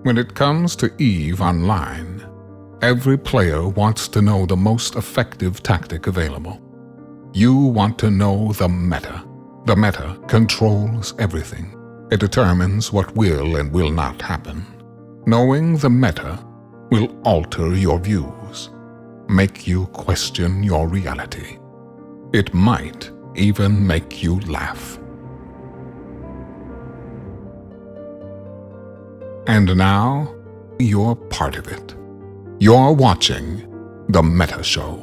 When it comes to EVE Online, every player wants to know the most effective tactic available. You want to know the meta. The meta controls everything. It determines what will and will not happen. Knowing the meta will alter your views, make you question your reality. It might even make you laugh. And now, you're part of it. You're watching The Meta Show.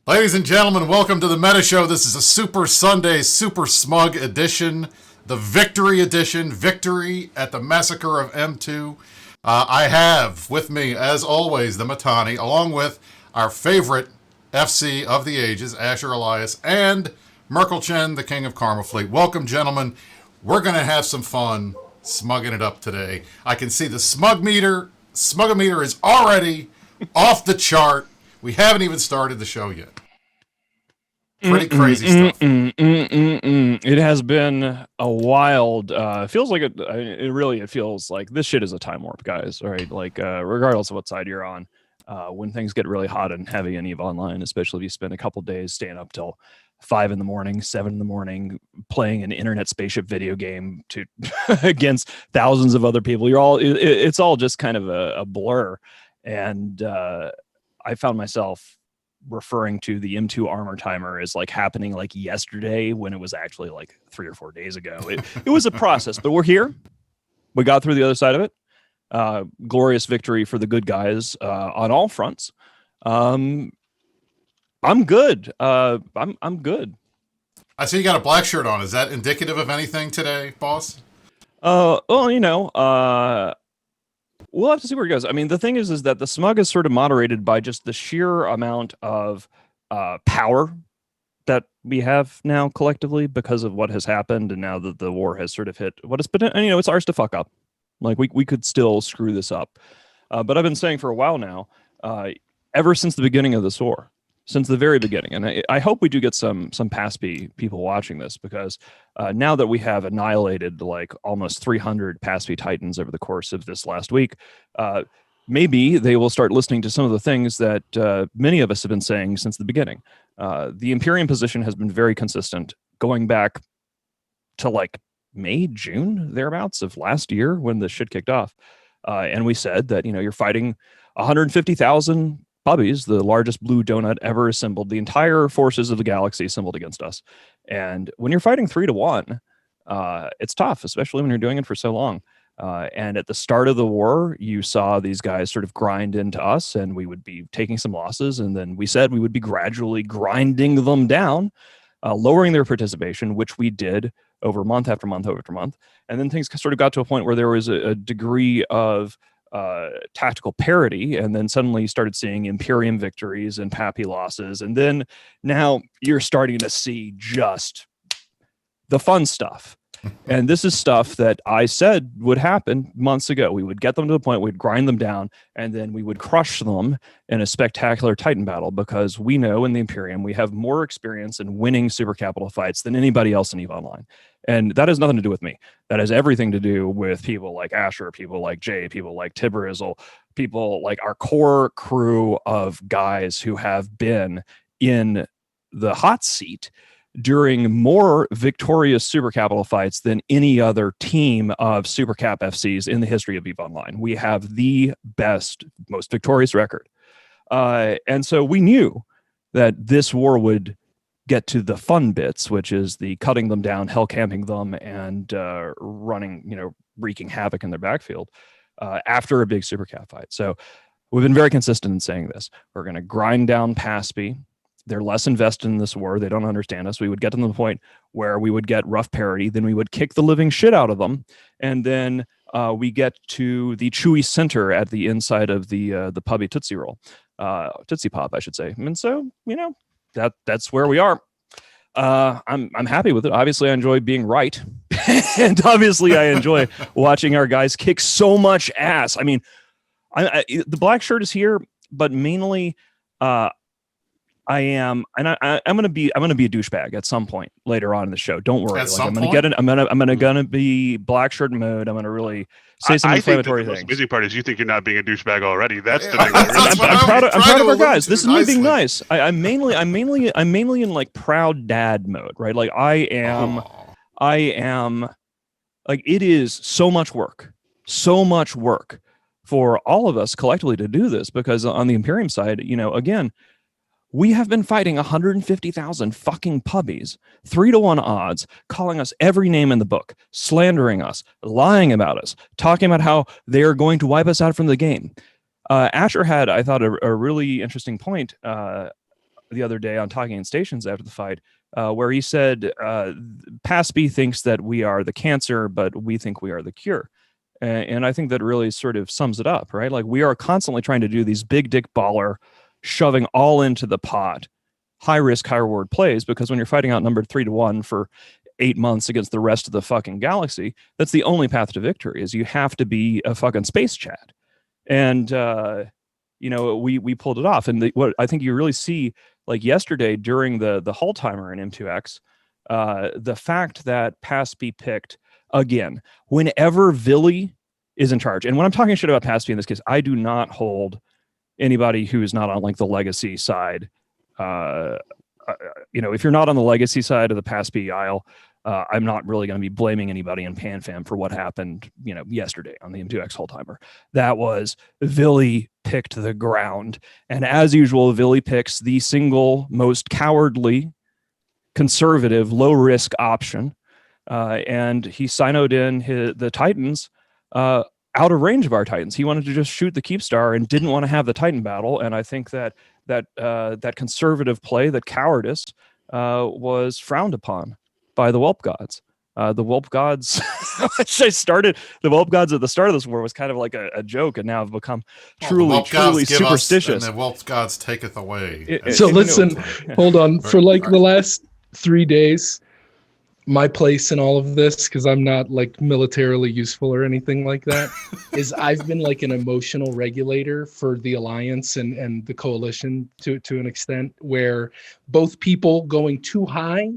Ladies and gentlemen, welcome to The Meta Show. This is a Super Sunday, Super Smug edition, the Victory edition, Victory at the Massacre of M2. I have with me, as always, the Matani, along with our favorite FC of the ages, Asher Elias, and Merkel Chen, the King of Karma Fleet. Welcome, gentlemen. We're going to have some fun smugging it up today. I can see the Smugometer is already off the chart. We haven't even started the show yet. Pretty crazy stuff. It has been a wild, feels like it feels like this shit is a time warp, guys. All right. Like, regardless of what side you're on, when things get really hot and heavy in EVE Online, especially if you spend a couple days staying up till 5 a.m, 7 a.m, playing an internet spaceship video game to against thousands of other people, it's all just kind of a blur. And, I found myself referring to the M2 armor timer as like happening like yesterday when it was actually like 3 or 4 days ago. It was a process, but we're here. We got through the other side of it. Glorious victory for the good guys on all fronts. I'm good. I'm good. I see you got a black shirt on. Is that indicative of anything today, boss? Well, we'll have to see where it goes. I mean, the thing is that the smug is sort of moderated by just the sheer amount of power that we have now collectively because of what has happened, and now that the war has sort of hit what it's been. And, it's ours to fuck up. Like we could still screw this up. But I've been saying for a while now, ever since the beginning of this war, since the very beginning, and I hope we do get some PASP people watching this, because now that we have annihilated like almost 300 PASP Titans over the course of this last week, maybe they will start listening to some of the things that many of us have been saying since the beginning. The Imperium position has been very consistent, going back to like May, June, thereabouts of last year when the shit kicked off. And we said that, you're fighting 150,000 puppies, the largest blue donut ever assembled, the entire forces of the galaxy assembled against us. And when you're fighting 3-1, it's tough, especially when you're doing it for so long. And at the start of the war, you saw these guys sort of grind into us, and we would be taking some losses. And then we said we would be gradually grinding them down, lowering their participation, which we did over month after month after month. And then things sort of got to a point where there was a degree of tactical parity, and then suddenly you started seeing Imperium victories and Pappy losses, and then now you're starting to see just the fun stuff. And this is stuff that I said would happen months ago. We would get them to the point we'd grind them down, and then we would crush them in a spectacular Titan battle, because we know in the Imperium we have more experience in winning super capital fights than anybody else in EVE Online. And that has nothing to do with me. That has everything to do with people like Asher, people like Jay, people like Tiberizzle, people like our core crew of guys who have been in the hot seat during more victorious super capital fights than any other team of super cap FCs in the history of EVE Online. We have the best, most victorious record. And so we knew that this war would get to the fun bits, which is the cutting them down, hell camping them, and running, wreaking havoc in their backfield after a big super cap fight. So we've been very consistent in saying this. We're going to grind down PASP. They're less invested in this war. They don't understand us. We would get to the point where we would get rough parity. Then we would kick the living shit out of them. And then we get to the chewy center at the inside of the pubby Tootsie Roll. Tootsie Pop, I should say. And so, that's where we are. I'm happy with it. Obviously, I enjoy being right. And obviously, I enjoy watching our guys kick so much ass. I mean, the black shirt is here, but mainly I am, and I'm gonna be a douchebag at some point later on in the show. Don't worry. At some point? I'm gonna be black shirt mode. I'm gonna really say some inflammatory things. The most things. amazing part is you think you're not being a douchebag already. That's the thing. I'm proud of our guys. This is me being nice. I'm mainly in like proud dad mode, right? Like I am like, it is so much work for all of us collectively to do this, because on the Imperium side, again, we have been fighting 150,000 fucking puppies, 3-to-1 odds, calling us every name in the book, slandering us, lying about us, talking about how they are going to wipe us out from the game. Asher had, I thought, a really interesting point the other day on Talking in Stations after the fight, where he said, PASB thinks that we are the cancer, but we think we are the cure. And I think that really sort of sums it up, right? Like, we are constantly trying to do these big dick baller, shoving all into the pot, high risk, high reward plays, because when you're fighting out numbered 3-to-1 for 8 months against the rest of the fucking galaxy, that's the only path to victory, is you have to be a fucking space Chad. And, we pulled it off. And what I think you really see, like yesterday during the Hull timer in M2X, the fact that PASB picked, again, whenever Villy is in charge, and when I'm talking shit about PASB in this case, I do not hold anybody who is not on like the legacy side. If you're not on the legacy side of the PASB aisle, I'm not really going to be blaming anybody in PanFam for what happened, yesterday on the M2X Hull timer. That was Villy picked the ground. And as usual, Villy picks the single most cowardly, conservative, low risk option. And he sinoed in the Titans out of range of our Titans. He wanted to just shoot the Keepstar and didn't want to have the Titan battle. And I think that conservative play, that cowardice, was frowned upon by the Whelp Gods. The Whelp Gods, the Whelp Gods at the start of this war was kind of like a joke, and now have become truly superstitious. And the Whelp Gods taketh away. So listen, hold on. For like the last 3 days, my place in all of this, because I'm not like militarily useful or anything like that, is I've been like an emotional regulator for the Alliance and the coalition to an extent, where both people going too high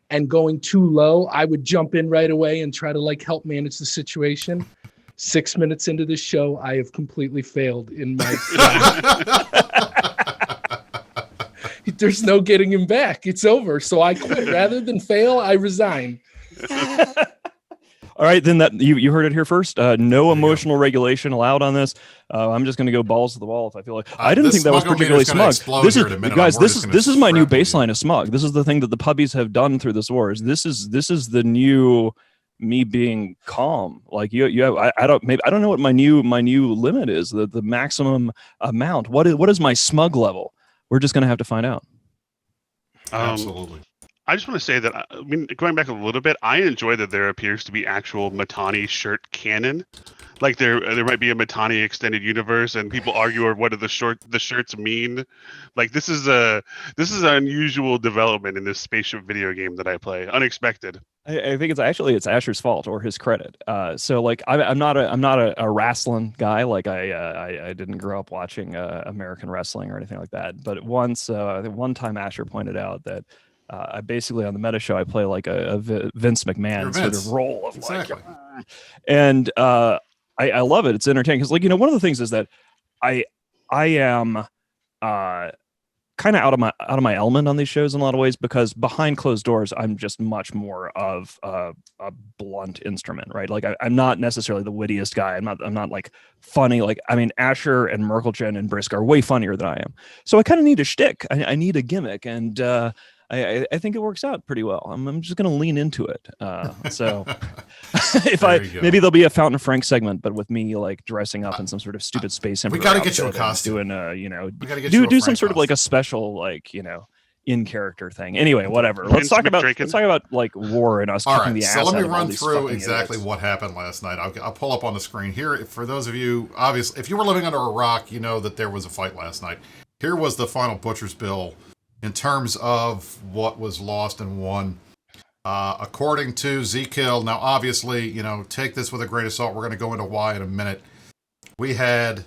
and going too low, I would jump in right away and try to like help manage the situation. 6 minutes into this show, I have completely failed in my there's no getting him back. It's over. So I quit. Rather than fail, I resign. All right, then that you heard it here first. No emotional regulation allowed on this. I'm just going to go balls to the wall if I feel like. I didn't think that was particularly smug. This is, guys. This is my new baseline of smug. This is the thing that the puppies have done through this war. This is the new me being calm. Like you have. I don't know what my new limit is. The maximum amount. What is my smug level? We're just going to have to find out. Absolutely. I just want to say that, going back a little bit, I enjoy that there appears to be actual Mittani shirt canon. Like there might be a Mittani extended universe, and people argue over what do the shirts mean. Like this is an unusual development in this spaceship video game that I play. Unexpected. I think it's Asher's fault or his credit. So like I'm not a wrestling guy. Like I didn't grow up watching American wrestling or anything like that. But once I think one time Asher pointed out that I basically on the meta show I play like a Vince McMahon sort of role of exactly. like, and I love it. It's entertaining because like one of the things is that I am kind of out of my element on these shows in a lot of ways, because behind closed doors I'm just much more of a blunt instrument, right? Like I'm not necessarily the wittiest guy. I'm not like funny. Like Asher and Merkelchen and Brisk are way funnier than I am. So I kind of need a shtick. I need a gimmick, and I think it works out pretty well. I'm just going to lean into it. So maybe there'll be a Fountain of Frank segment, but with me like dressing up in some sort of stupid space. We got to get you a costume. Doing do some sort of like a special like in character thing. Anyway, whatever. Let's talk about like war and us kicking the ass. So let me out of run all these through fucking exactly idiots. what happened last night. I'll pull up on the screen here for those of you. Obviously, if you were living under a rock, you know that there was a fight last night. Here was the final butcher's bill in terms of what was lost and won. According to Zkill, now obviously, take this with a grain of salt. We're going to go into why in a minute. We had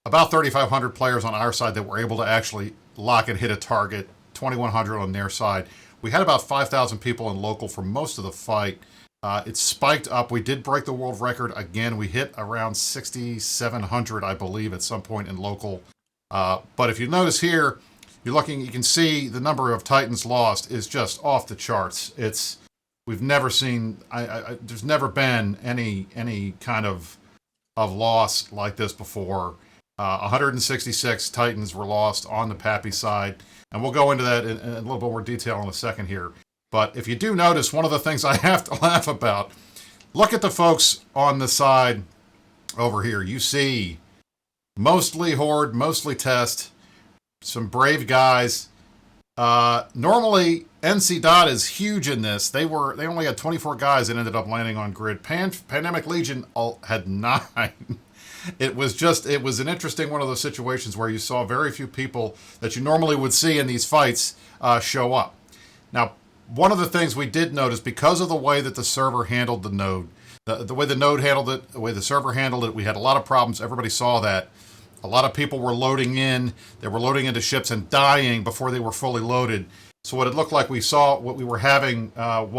about 3,500 players on our side that were able to actually lock and hit a target, 2,100 on their side. We had about 5,000 people in local for most of the fight. It spiked up. We did break the world record again. We hit around 6,700, I believe, at some point in local. But if you notice here, you can see the number of Titans lost is just off the charts. We've never seen, there's never been any kind of loss like this before. 166 Titans were lost on the Pappy side, and we'll go into that in a little bit more detail in a second here. But if you do notice, one of the things I have to laugh about, look at the folks on the side over here. You see mostly Horde, mostly Test, some brave guys. Normally, NC Dot is huge in this. They only had 24 guys that ended up landing on grid. Pandemic Legion had 9. It was an interesting one of those situations where you saw very few people that you normally would see in these fights show up. Now, one of the things we did notice, because of the way that the server handled the node, the way the node handled it, the way the server handled it, we had a lot of problems. Everybody saw that. A lot of people were loading in. They were loading into ships and dying before they were fully loaded. So what it looked like, what we were having, let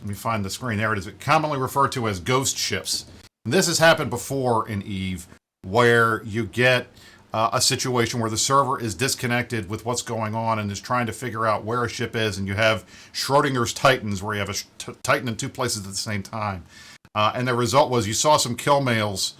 me find the screen. There it is. Commonly referred to as ghost ships. And this has happened before in EVE, where you get a situation where the server is disconnected with what's going on and is trying to figure out where a ship is, and you have Schrodinger's Titans, where you have a Titan in 2 places at the same time. And the result was you saw some kill mails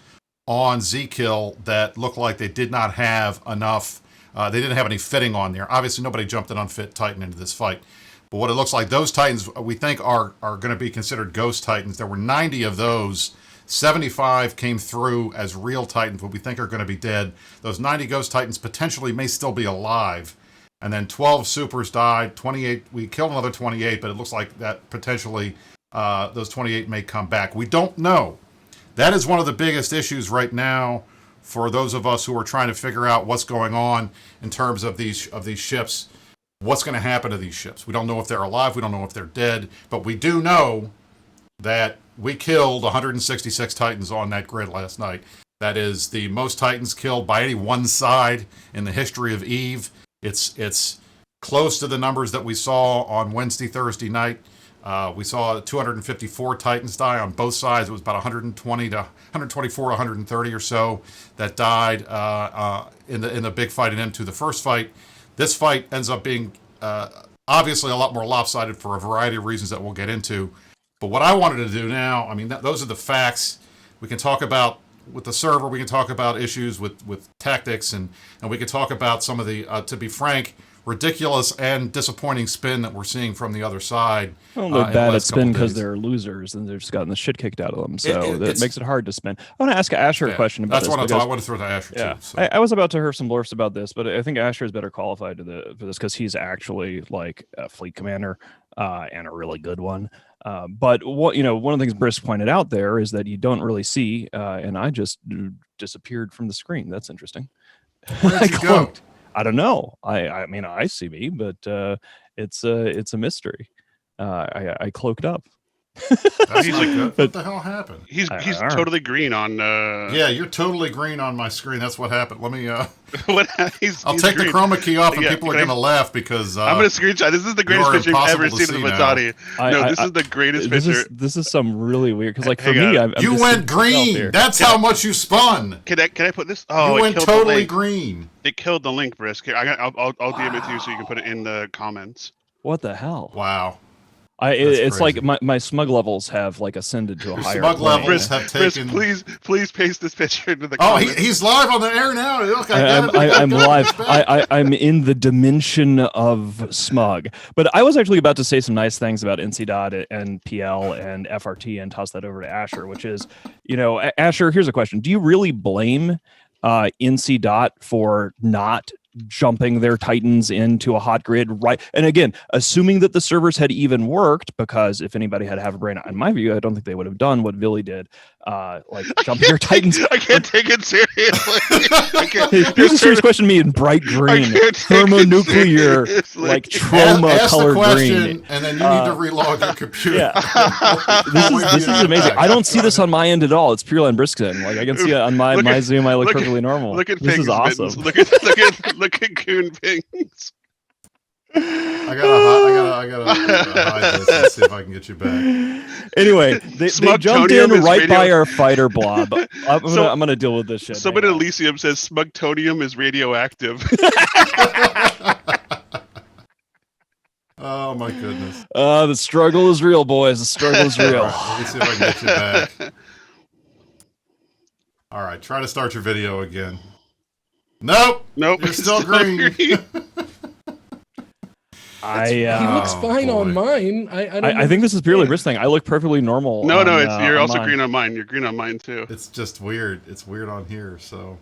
on Z-Kill that looked like they did not have enough, they didn't have any fitting on there. Obviously, nobody jumped an unfit Titan into this fight. But what it looks like, those Titans, we think, are going to be considered ghost Titans. There were 90 of those. 75 came through as real Titans, but we think are going to be dead. Those 90 Ghost Titans potentially may still be alive. And then 12 Supers died. 28, we killed another 28, but it looks like that potentially those 28 may come back. We don't know. That is one of the biggest issues right now for those of us who are trying to figure out what's going on in terms of these ships. What's going to happen to these ships? We don't know if they're alive. We don't know if they're dead. But we do know that we killed 166 Titans on that grid last night. That is the most Titans killed by any one side in the history of EVE. It's close to the numbers that we saw on Wednesday, Thursday night. We saw 254 Titans die on both sides. It was about 124 to 130 or so that died in the big fight in M2. The first fight, this fight ends up being obviously a lot more lopsided for a variety of reasons that we'll get into. But what I wanted to do now, I mean, those are the facts. We can talk about with the server. We can talk about issues with tactics, and we can talk about some of the, to be frank, ridiculous and disappointing spin that we're seeing from the other side. Well, they're bad at spin because they're losers and they've just gotten the shit kicked out of them. So that makes it hard to spin. I want to ask Asher a question about this. That's what I want to throw to Asher too. So. I was about to hear some blurfs about this, but I think Asher is better qualified for this because he's actually like a fleet commander and a really good one. But one of the things Brisk pointed out there is that you don't really see, and I just disappeared from the screen. That's interesting. Where did you go? I don't know. I mean, I see me, but it's a mystery. I cloaked up. That's not good. What the hell happened? He's totally green on. Yeah, you're totally green on my screen. That's what happened. Let me. I'll take green. the chroma key off, and people are going to laugh because I'm going to screenshot. This is the greatest picture you've ever seen of Matani. No, this is the greatest picture. This is some really weird because, like, for me, you went green. That's how much you spun. Can I put this? Oh, you went totally green. It killed the link, Brisk. Here, I'll DM it to you so you can put it in the comments. What the hell? Wow. It's crazy. Like my smug levels have like ascended to a higher smug plane. levels have taken. Please paste this picture into the comments. He's live on the air now. Look, I'm live. I'm in the dimension of smug. But I was actually about to say some nice things about NC Dot and PL and FRT and toss that over to Asher, which is, Asher, here's a question. Do you really blame NC Dot for not jumping their Titans into a hot grid, right? And again, assuming that the servers had even worked, because if anybody had a brain, in my view, I don't think they would have done what Billy did, like jumping their Titans. I can't take it seriously. Here's a serious question to me in bright green, thermonuclear, like trauma-colored green. And then you need to relog your computer. Yeah. this is amazing. I don't see this on my end at all. It's purely on Briskton. Like I can see it on my Zoom. I look perfectly normal. Look at this is awesome. Look the cocoon pings. I gotta hide this and see if I can get you back. Anyway, they jumped in Smugtonium is right by radio- our fighter blob. I'm So- gonna deal with this shit. Someone Hang at on. Elysium says Smugtonium is radioactive. Oh my goodness. The struggle is real, boys. The struggle is All real. right, let me see if I can get you back. All right, try to start your video again. Nope. Nope. You're still green. He looks Oh, fine on boy. mine. I don't I think this is purely understand. wrist thing. I look perfectly normal. No, on, you're on also mine. green on mine. You're green on mine too. It's just weird. It's weird on here. So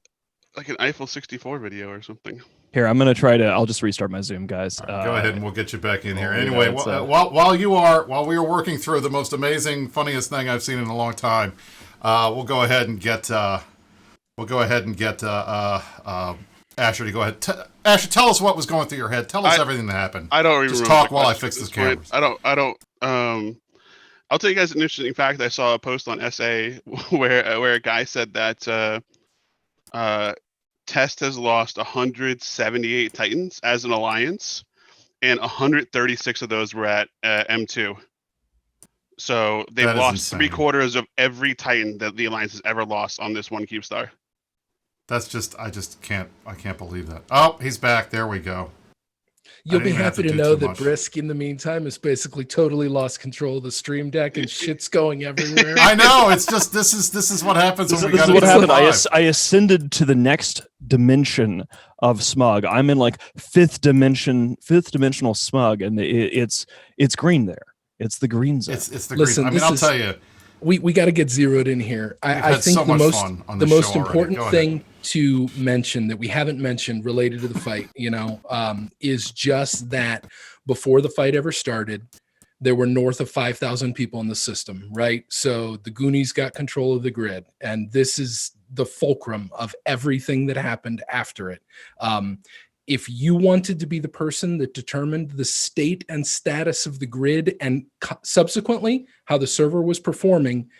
Like an Eiffel 64 video or something. Here, I'm gonna try to. I'll just restart my Zoom, guys. all right, go ahead and we'll get you back in here. yeah, Anyway, it's, while we are working through the most amazing, funniest thing I've seen in a long time, we'll go ahead and get Asher to go ahead. Asher, tell us what was going through your head. Tell us everything that happened. I don't even Just remember talk the while I question fix at this point. cameras. I don't. I'll tell you guys an interesting fact. I saw a post on SA where a guy said that Test has lost 178 Titans as an alliance, and 136 of those were at M2. So they've That is lost insane. 3/4 of every Titan that the alliance has ever lost on this one Cube Star. That's just I can't believe that. Oh, he's back. There we go. You'll I be didn't even have happy to to do know too that much. Brisk, in the meantime, has basically totally lost control of the stream deck and shit's going everywhere. I know. It's just this is what happens when we This got is what happened. live. I ascended to the next dimension of Smug. I'm in like fifth dimensional Smug, and it's green there. It's the green zone. It's the Listen, green. I mean, this I'll is- tell you. We got to get zeroed in here. We've I had think so the much most fun on the this most show already. important Go ahead. thing to mention that we haven't mentioned related to the fight, is just that before the fight ever started, there were north of 5,000 people in the system, right? So the Goonies got control of the grid, and this is the fulcrum of everything that happened after it. If you wanted to be the person that determined the state and status of the grid and subsequently how the server was performing,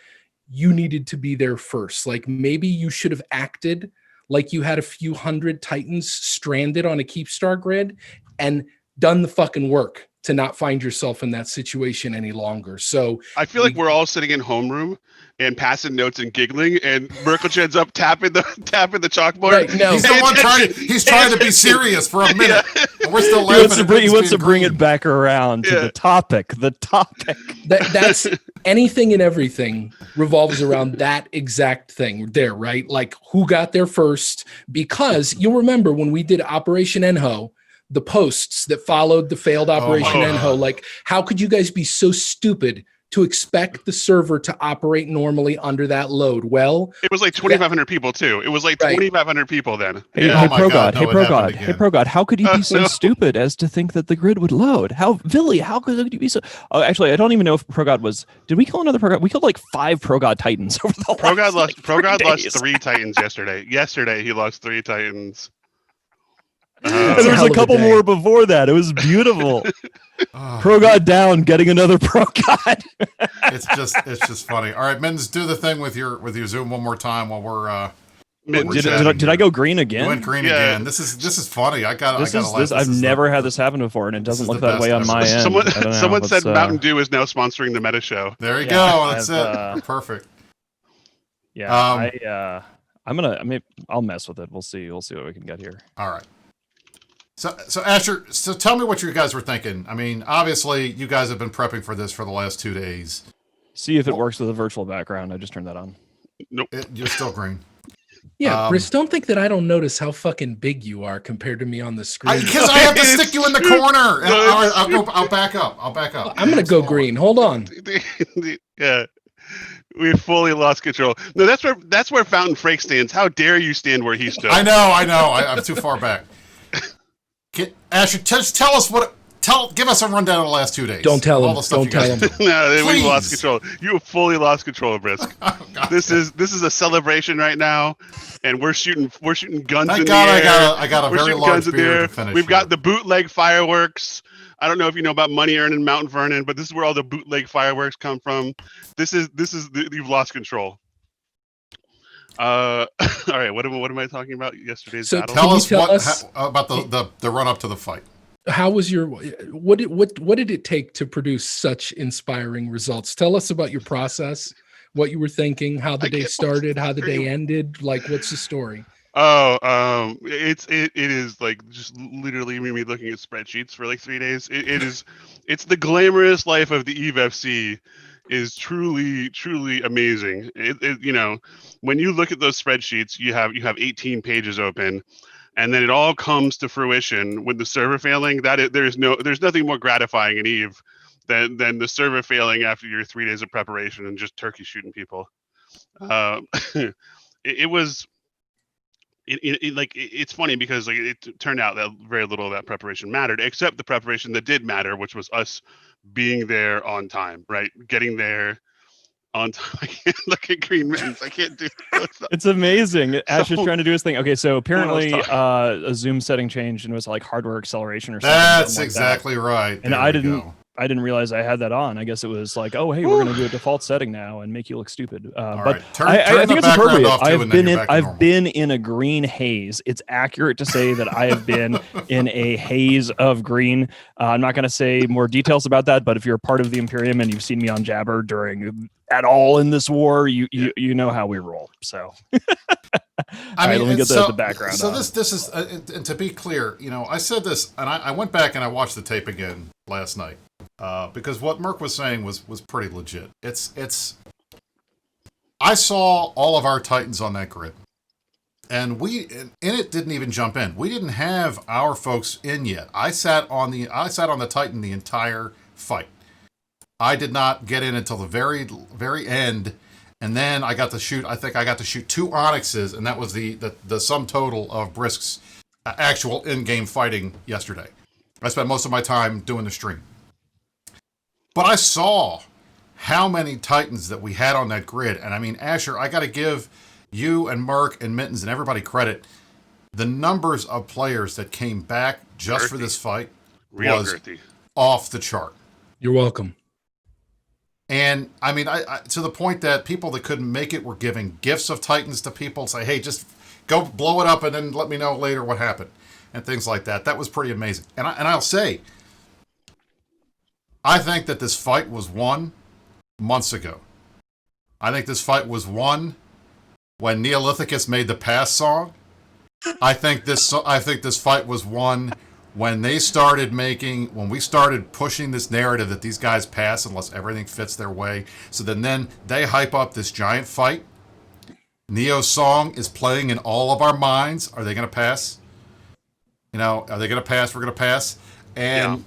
you needed to be there first. Like maybe you should have acted like you had a few hundred Titans stranded on a Keepstar grid and done the fucking work to not find yourself in that situation any longer. So I feel like we're all sitting in homeroom and passing notes and giggling, and Merkelchen's up tapping the chalkboard. right, no, He's the one trying to be serious for a minute. And we're still He laughing. wants to bring it back around to Yeah. the topic. The topic. that's anything and everything revolves around that exact thing there, right? Like who got there first? Because you'll remember when we did Operation Enho, the posts that followed the failed Operation my Enho, God. like how could you guys be so stupid to expect the server to operate normally under that load? Well, It was like 2,500 people too. It was like Right. 2,500 people then. Hey, Oh hey my Pro God, God, hey no, it Pro happened God, again. hey Pro God, how could you be so No. stupid as to think that the grid would load? How could you be so? Oh, actually, I don't even know if Pro God was. Did we kill another Pro God? We killed like 5 Pro God Titans over the Pro God last, lost. like, Pro God 3 lost days. 3 Titans yesterday. Yesterday he lost 3 Titans. And That's there was hell a of a couple day. more before that. It was beautiful. Oh, Pro God down, getting another Pro God. it's just funny. All right, Men's, do the thing with your Zoom one more time while we're Did I go green again? you went green Yeah. again. This is funny. I got This I is got this. I've never had this happen before, and it this doesn't is look the that way best on ever. my end. Someone, I don't know. someone said Let's, Mountain Dew is now sponsoring the Meta Show. There you Yeah, go. That's I've, it. Perfect. Yeah, I'll mess with it. We'll see what we can get here. All right. So Asher, so tell me what you guys were thinking. I mean, obviously, you guys have been prepping for this for the last 2 days. See if it works with a virtual background. I just turned that on. You're still green. yeah, Um, Briss, don't think that I don't notice how fucking big you are compared to me on the screen. Because I have to stick you in the corner. And No, I'll back up. I'll back up. I'm gonna go green. Hold on. Yeah, we fully lost control. No, that's where Fountain Frake stands. How dare you stand where he stood? I know. I'm too far back. Asher, just tell us give us a rundown of the last 2 days. Don't tell All him. the stuff Don't you guys tell him. did. No, we lost Please. control. You have fully lost control, Brisk. Oh, God. This is a celebration right now, and we're shooting guns Thank in God the air. I got a We're very shooting large guns in the beard air. to finish. We've got here. the bootleg fireworks. I don't know if you know about Money Earned in Mount Vernon, but this is where all the bootleg fireworks come from. You've lost control. All right. What am I talking about? Yesterday's So battle. Tell Can you us tell what us- about the run up to the fight. How was your what did it take to produce such inspiring results? Tell us about your process, what you were thinking, how the I day can't started, how the scream. day ended. Like, what's the story? It is like just literally me looking at spreadsheets for like 3 days. It's the glamorous life of the Eve FC is truly amazing. When you look at those spreadsheets, you have 18 pages open, and then it all comes to fruition with the server failing. There's nothing more gratifying in Eve than the server failing after your 3 days of preparation and just turkey shooting people. It was. It's funny because like it turned out that very little of that preparation mattered, except the preparation that did matter, which was us being there on time, right? Getting there on time. I can't look at green mittens. I can't do that. It's amazing. Ash is So- trying to do his thing. Okay, so apparently talking. a Zoom setting changed and it was like hardware acceleration or something. That's like exactly right. And There I we didn't go. I didn't realize I had that on. I guess it was like, oh hey, we're gonna do a default setting now and make you look stupid. All But right. Turn I the think it's background appropriate. off, too, and then you're back to normal. I've been in a green haze. It's accurate to say that I have been in a haze of green. I'm not going to say more details about that, but if you're a part of the Imperium and you've seen me on Jabber during at all in this war, you know how we roll. So, I mean, let me get so, the background. So on. this is, and to be clear, I said this, and I went back and I watched the tape again last night because what Merc was saying was pretty legit. It's. I saw all of our Titans on that grid, and it didn't even jump in. We didn't have our folks in yet. I sat on the Titan the entire fight. I did not get in until the very end. And then I got to shoot. I think I got to shoot 2 Onyxes, and that was the sum total of Brisk's actual in-game fighting yesterday. I spent most of my time doing the stream, but I saw how many Titans that we had on that grid, and I mean, Asher, I got to give you and Merc and Mittens and everybody credit. The numbers of players that came back just for this fight was off the chart. You're welcome. And I mean, I to the point that people that couldn't make it were giving gifts of Titans to people, say, hey, just go blow it up and then let me know later what happened, and things like that. That was pretty amazing. And I'll say, I think that this fight was won months ago. I think this fight was won when Neolithicus made the pass song. I think this fight was won when we started pushing this narrative that these guys pass unless everything fits their way. So then they hype up this giant fight. Neo's song is playing in all of our minds. Are they going to pass? Are they going to pass? We're going to pass. And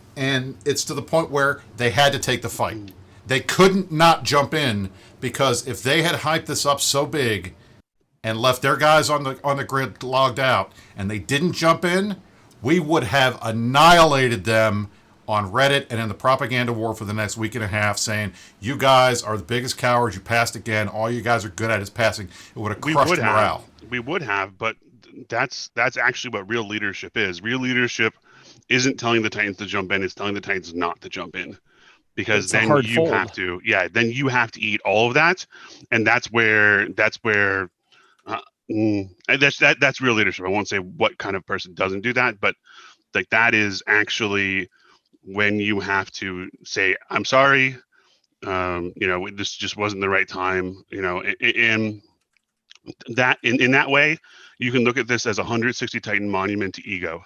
it's to the point where they had to take the fight. They couldn't not jump in, because if they had hyped this up so big and left their guys on the grid logged out and they didn't jump in, we would have annihilated them on Reddit and in the propaganda war for the next week and a half, saying, you guys are the biggest cowards, you passed again, all you guys are good at is passing. It would have crushed morale. We would have, but that's actually what real leadership is. Real leadership isn't telling the Titans to jump in, it's telling the Titans not to jump in. Because then you have to eat all of that, and that's where that's real leadership. I won't say what kind of person doesn't do that, but like that is actually when you have to say, I'm sorry, this just wasn't the right time, and that in that way, you can look at this as a 160 Titan monument to ego.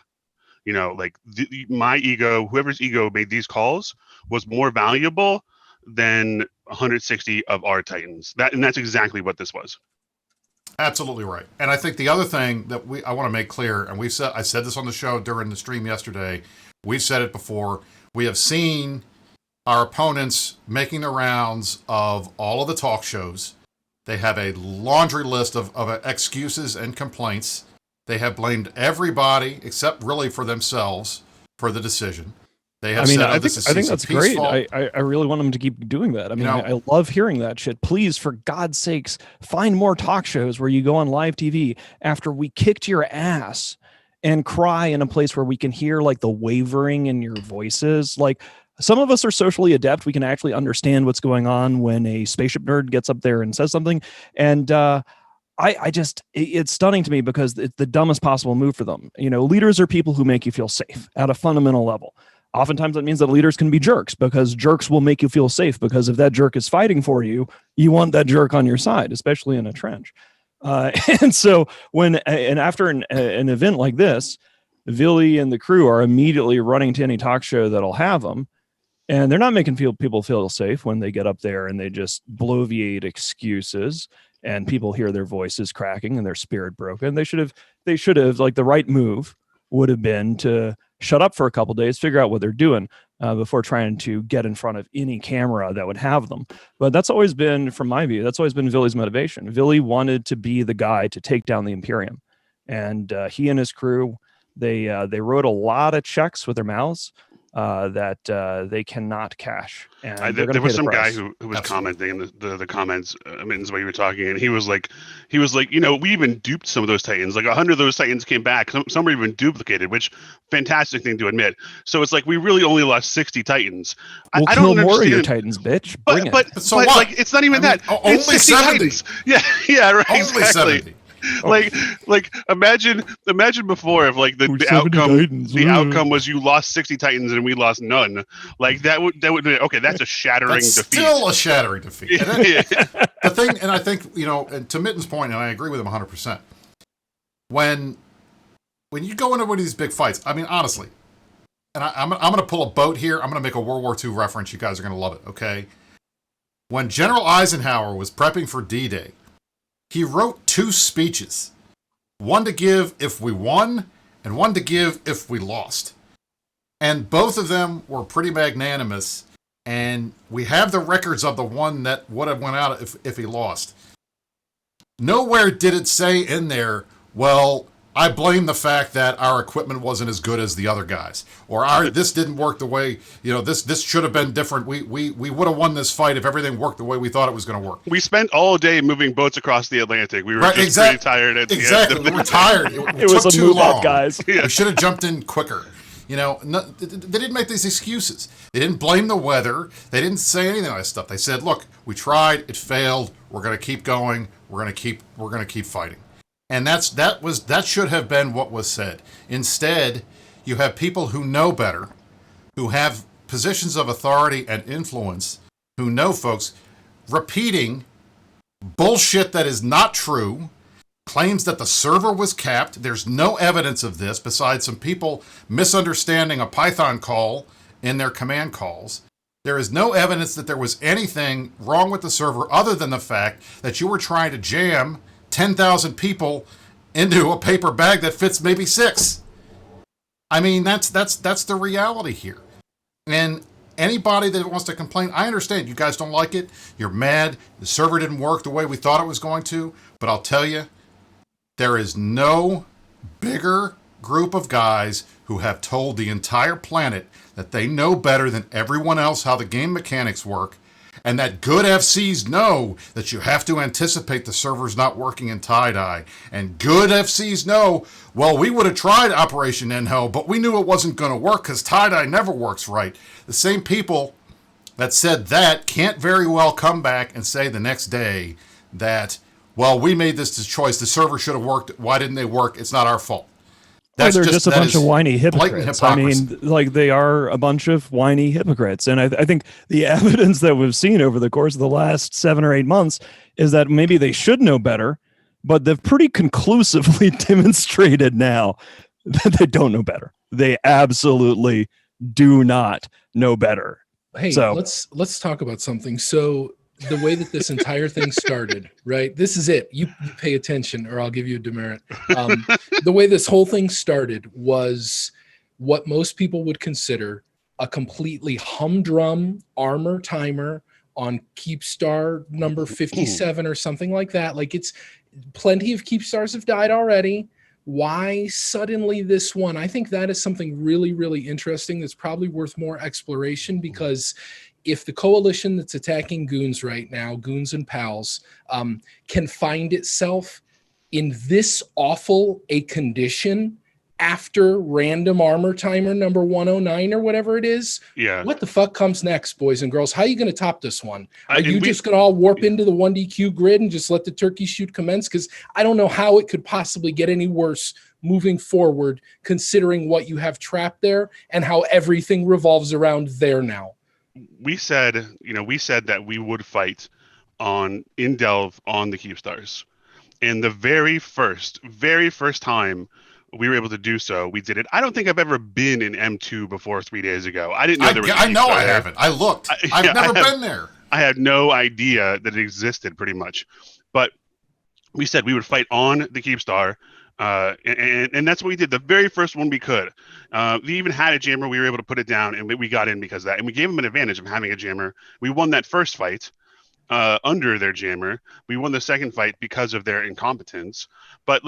My ego, whoever's ego made these calls, was more valuable than 160 of our Titans. That's exactly what this was. Absolutely right. And I think the other thing that I want to make clear, and I said this on the show during the stream yesterday, we've said it before, we have seen our opponents making the rounds of all of the talk shows. They have a laundry list of excuses and complaints. They have blamed everybody except really for themselves for the decision. They have said, I think that's great. I really want them to keep doing that. I mean, I love hearing that shit. Please, for God's sakes, find more talk shows where you go on live TV after we kicked your ass and cry in a place where we can hear like the wavering in your voices. Like, some of us are socially adept. We can actually understand what's going on when a spaceship nerd gets up there and says something. And it's stunning to me because it's the dumbest possible move for them. Leaders are people who make you feel safe at a fundamental level. Oftentimes that means that leaders can be jerks, because jerks will make you feel safe, because if that jerk is fighting for you, you want that jerk on your side, especially in a trench. And so after an event like this, Villy and the crew are immediately running to any talk show that'll have them. And they're not making people feel safe when they get up there and they just bloviate excuses and people hear their voices cracking and their spirit broken. They should have like, the right move would have been to shut up for a couple days, figure out what they're doing before trying to get in front of any camera that would have them. But that's always been, from my view, that's always been Villy's motivation. Villy wanted to be the guy to take down the Imperium. And he and his crew, they wrote a lot of checks with their mouths that they cannot cash. And there was some guy who was commenting in the comments, Mittens, while you were talking, and he was like, we even duped some of those Titans. Like 100 of those Titans came back. Some were even duplicated, which fantastic thing to admit. So it's like we really only lost 60 Titans. We'll I don't kill more of your understand. Titans, bitch. Bring it. But so what? Like it's not even that. Only It's 60 70. Titans. Yeah, right. Only Exactly. 70. Like imagine before, if like the outcome was you lost 60 Titans and we lost none. Like that would be okay. That's a shattering defeat. Still a shattering defeat. And Yeah. the thing, and I think, and to Mitten's point, and I agree with him 100%. When you go into one of these big fights, I mean, honestly, and I'm going to pull a boat here. I'm going to make a World War II reference. You guys are going to love it. Okay. When General Eisenhower was prepping for D-Day, he wrote 2 speeches, one to give if we won and one to give if we lost. And both of them were pretty magnanimous, and we have the records of the one that would have went out if he lost. Nowhere did it say in there, well, I blame the fact that our equipment wasn't as good as the other guys, or this didn't work the way, this should have been different. We would have won this fight if everything worked the way we thought it was going to work. We spent all day moving boats across the Atlantic. We were just pretty tired at the end. We were tired. It was a move out, guys. Yeah. We should have jumped in quicker. They didn't make these excuses. They didn't blame the weather. They didn't say anything like that stuff. They said, "Look, we tried. It failed. We're going to keep going. We're going to keep fighting." And that should have been what was said. Instead, you have people who know better, who have positions of authority and influence, who know folks, repeating bullshit that is not true, claims that the server was capped. There's no evidence of this besides some people misunderstanding a Python call in their command calls. There is no evidence that there was anything wrong with the server other than the fact that you were trying to jam 10,000 people into a paper bag that fits maybe 6. I mean, that's the reality here. And anybody that wants to complain, I understand you guys don't like it. You're mad. The server didn't work the way we thought it was going to. But I'll tell you, there is no bigger group of guys who have told the entire planet that they know better than everyone else how the game mechanics work, and that good FCs know that you have to anticipate the servers not working in tie-dye. And good FCs know, well, we would have tried Operation N-Hell, but we knew it wasn't going to work because tie-dye never works right. The same people that said that can't very well come back and say the next day that, well, we made this choice. The server should have worked. Why didn't they work? It's not our fault. They're just a bunch of whiny hypocrites. I mean, like, they are a bunch of whiny hypocrites. And I think the evidence that we've seen over the course of the last 7 or 8 months is that maybe they should know better, but they've pretty conclusively demonstrated now that they don't know better. They absolutely do not know better. Hey, so let's talk about something. So the way that this entire thing started, right? This is it. You pay attention or I'll give you a demerit. The way this whole thing started was what most people would consider a completely humdrum armor timer on Keepstar number 57 or something like that. Like, it's plenty of Keepstars have died already. Why suddenly this one? I think that is something really, really interesting that's probably worth more exploration, because if the coalition that's attacking goons right now, goons and pals, can find itself in this awful a condition after random armor timer number 109 or whatever it is. Yeah. What the fuck comes next, boys and girls? How are you going to top this one? Are you and we- just going to all warp into the 1DQ grid and just let the turkey shoot commence? Because I don't know how it could possibly get any worse moving forward, considering what you have trapped there and how everything revolves around there now. We said that we would fight in Delve on the Cube Stars. And the very first time we were able to do so, we did it. I don't think I've ever been in M2 before 3 days ago. I didn't know there was a I Cube know Star I there. haven't. I looked. I've never been there. I had no idea that it existed, pretty much. But we said we would fight on the Cube Star, and that's what we did. The very first one we could. We even had a jammer. We were able to put it down, and we got in because of that. And we gave them an advantage of having a jammer. We won that first fight under their jammer. We won the second fight because of their incompetence. But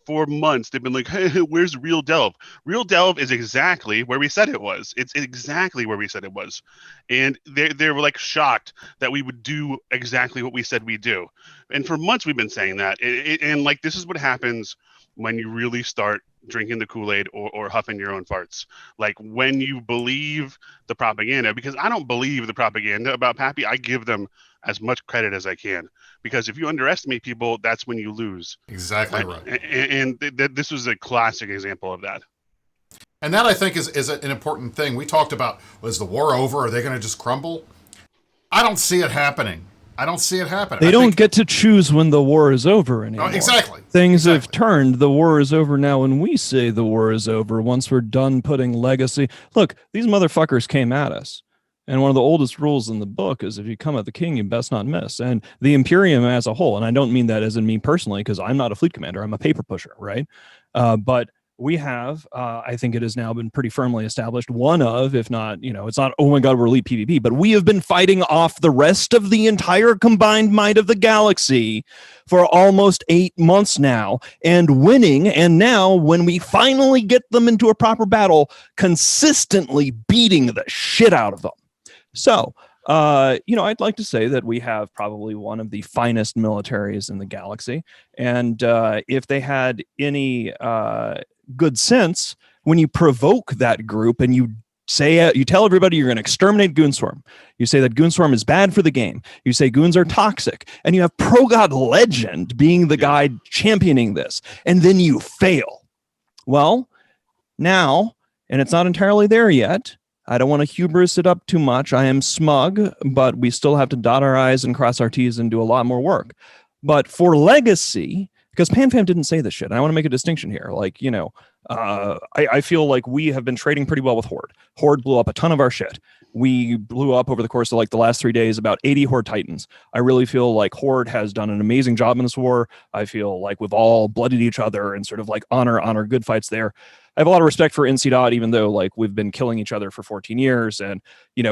for months they've been like, hey, where's real Delve? Real Delve is exactly where we said it was. It's exactly where we said it was. And they were like shocked that we would do exactly what we said we do. And for months we've been saying that. And like, this is what happens when you really start drinking the Kool-Aid or huffing your own farts. Like, when you believe the propaganda, because I don't believe the propaganda about Pappy. I give them as much credit as I can, because if you underestimate people, that's when you lose. Exactly right. And this was a classic example of that. And that, I think, is an important thing. We talked about, was the war over? Are they going to just crumble? I don't see it happening. They don't get to choose when the war is over anymore. Exactly. Things have turned. The war is over now, and we say the war is over once we're done putting legacy. Look, these motherfuckers came at us. And one of the oldest rules in the book is if you come at the king, you best not miss. And the Imperium as a whole, and I don't mean that as in me personally, because I'm not a fleet commander. I'm a paper pusher, right? But we have, I think it has now been pretty firmly established, one of, if not, it's not, oh my God, we're elite PvP, but we have been fighting off the rest of the entire combined might of the galaxy for almost 8 months now and winning. And now when we finally get them into a proper battle, consistently beating the shit out of them. So, I'd like to say that we have probably one of the finest militaries in the galaxy. And if they had any good sense, when you provoke that group and you say, you tell everybody you're going to exterminate Goonswarm, you say that Goonswarm is bad for the game, you say goons are toxic, and you have Pro-God Legend being the guy championing this, and then you fail. Well, now, and it's not entirely there yet, I don't want to hubris it up too much. I am smug, but we still have to dot our I's and cross our T's and do a lot more work. But for legacy, because PanFam didn't say this shit, and I want to make a distinction here. Like, I feel like we have been trading pretty well with Horde. Horde blew up a ton of our shit. We blew up over the course of like the last 3 days about 80 Horde Titans. I really feel like Horde has done an amazing job in this war. I feel like we've all bloodied each other and sort of like honor good fights there. I have a lot of respect for NC. Even though like we've been killing each other for 14 years, and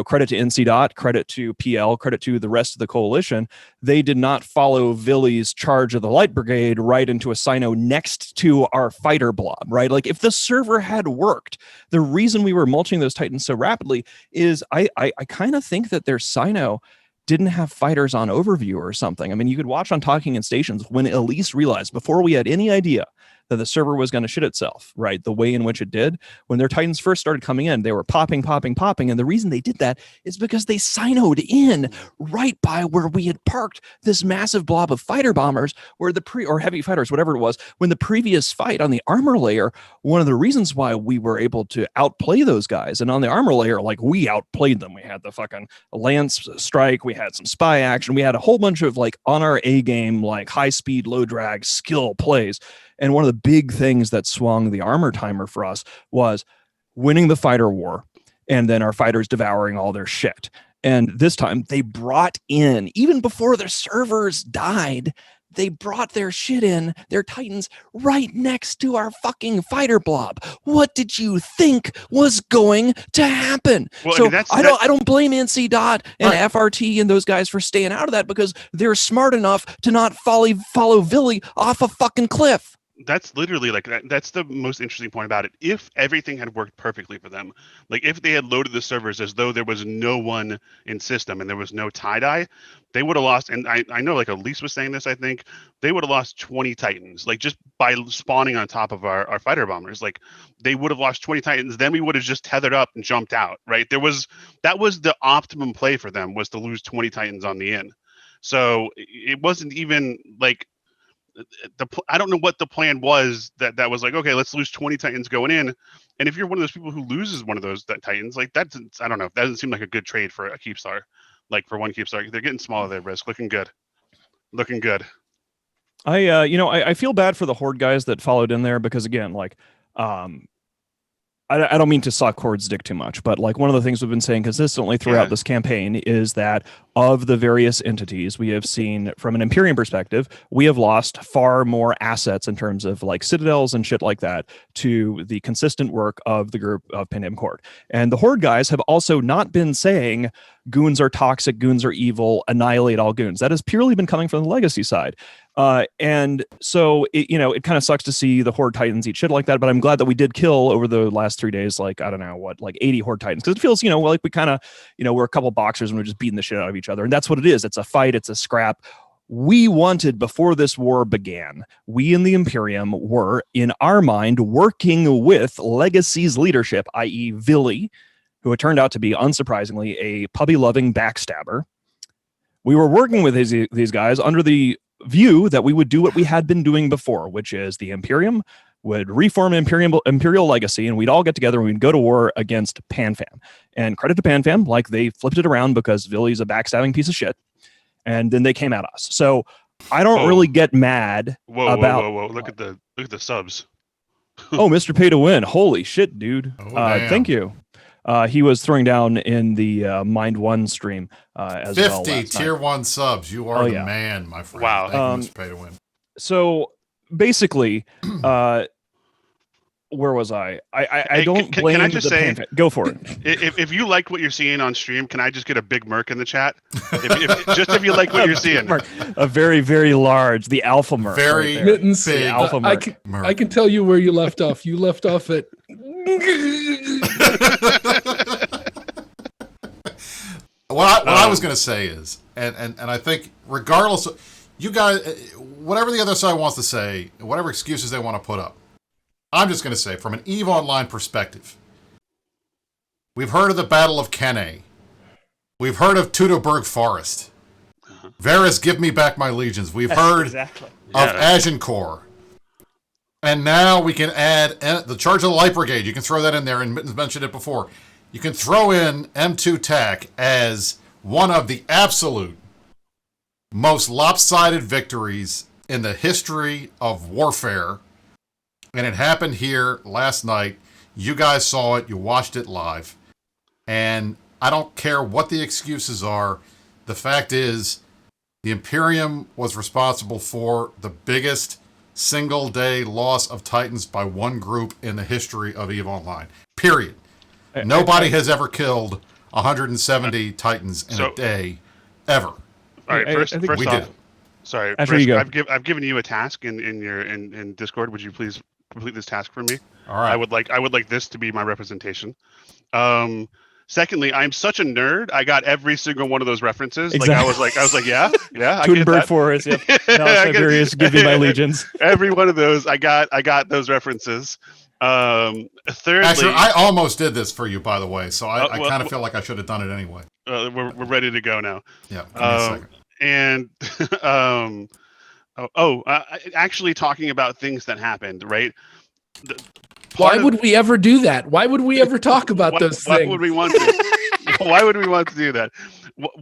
credit to NC. Credit to PL, credit to the rest of the coalition. They did not follow Villy's charge of the Light Brigade right into a Sino next to our fighter blob, right? Like, if the server had worked, the reason we were mulching those Titans so rapidly is I kind of think that their Sino didn't have fighters on overview or something. I mean, you could watch on Talking in Stations when Elise realized, before we had any idea that the server was going to shit itself, right? The way in which it did. When their Titans first started coming in, they were popping. And the reason they did that is because they sinoed in right by where we had parked this massive blob of fighter bombers, where or heavy fighters, whatever it was, when the previous fight on the armor layer, one of the reasons why we were able to outplay those guys, and on the armor layer, like, we outplayed them. We had the fucking Lance strike, we had some spy action, we had a whole bunch of like on our A game, like high speed, low drag skill plays. And one of the big things that swung the armor timer for us was winning the fighter war, and then our fighters devouring all their shit. And this time they brought in, even before their servers died, they brought their shit in, their Titans, right next to our fucking fighter blob. What did you think was going to happen? Well, so I mean, I don't blame NC and FRT and those guys for staying out of that, because they're smart enough to not follow Villy off a fucking cliff. That's literally like that's the most interesting point about it. If everything had worked perfectly for them, like if they had loaded the servers as though there was no one in system and there was no tie-dye, they would have lost. And I know like Elise was saying this, I think they would have lost 20 Titans, like just by spawning on top of our fighter bombers. Like they would have lost 20 Titans. Then we would have just tethered up and jumped out, right? That was the optimum play for them, was to lose 20 Titans on the in. So it wasn't even like I don't know what the plan was that was like, okay, let's lose 20 Titans going in. And if you're one of those people who loses one of those Titans, like that's, I don't know, that doesn't seem like a good trade for a keep star. Like for one keep star, they're getting smaller there, Risk. Looking good. I feel bad for the Horde guys that followed in there, because again, like, I don't mean to suck Horde's dick too much, but like one of the things we've been saying consistently throughout this campaign is that of the various entities we have seen from an Imperium perspective, we have lost far more assets in terms of like citadels and shit like that to the consistent work of the group of Pandemic Horde. And the Horde guys have also not been saying goons are toxic, goons are evil, annihilate all goons. That has purely been coming from the legacy side. And so it kind of sucks to see the Horde Titans eat shit like that, but I'm glad that we did kill over the last 3 days, like, I don't know what, like 80 Horde Titans. Cause it feels, like we kind of, we're a couple boxers and we're just beating the shit out of each other. And that's what it is. It's a fight. It's a scrap. We wanted, before this war began, we in the Imperium were, in our mind, working with Legacy's leadership, i.e. Villy, who had turned out to be, unsurprisingly, a puppy-loving backstabber. We were working with these guys under the view that we would do what we had been doing before, which is the Imperium would reform Imperial Legacy, and we'd all get together and we'd go to war against PanFam. And credit to PanFam, like, they flipped it around because Villy's a backstabbing piece of shit, and then they came at us. So I don't really get mad about. Whoa! Look at the subs. Oh, Mr. Pay to Win! Holy shit, dude! Thank you. He was throwing down in the Mind One stream as 50 well. 50 tier 1 subs. You are the man, my friend. Wow. Thank you, Mr. Pay to Win. So basically, where was I? I don't blame. Can I just say, go for it. If you like what you're seeing on stream, can I just get a big merc in the chat? If you like what you're seeing, a very, very large, the alpha merc, very right Mittens, big alpha merc. I can tell you where you left off. You left off at. What I was going to say is, and I think regardless of, you guys, whatever the other side wants to say, whatever excuses they want to put up, I'm just going to say, from an EVE Online perspective, we've heard of the Battle of Cannae. We've heard of Teutoburg Forest. Varys, give me back my legions. We've heard of Agincourt. And now we can add the Charge of the Light Brigade. You can throw that in there, and Mittens mentioned it before. You can throw in M2-TAC as one of the absolute most lopsided victories in the history of warfare. And it happened here last night. You guys saw it. You watched it live. And I don't care what the excuses are. The fact is, the Imperium was responsible for the biggest single-day loss of Titans by one group in the history of EVE Online. Period. Nobody has ever killed 170 Titans in a day, ever. All right, first we off, did. sorry, After you go. I've given you a task in Discord. Would you please complete this task for me? All right. I would like this to be my representation. Secondly, I'm such a nerd. I got every single one of those references. Exactly. Like I was like, yeah, I get Teutoburg that. Forest. Yep. Now Siberius, give me my legions. Every one of those, I got those references. Thirdly, Actually, I almost did this for you, by the way, so I kind of feel like I should have done it anyway. we're ready to go now. Yeah, give me a second. And actually talking about things that happened, right? Why would we ever do that? Why would we ever talk about those things? Why would we want to? Why would we want to do that?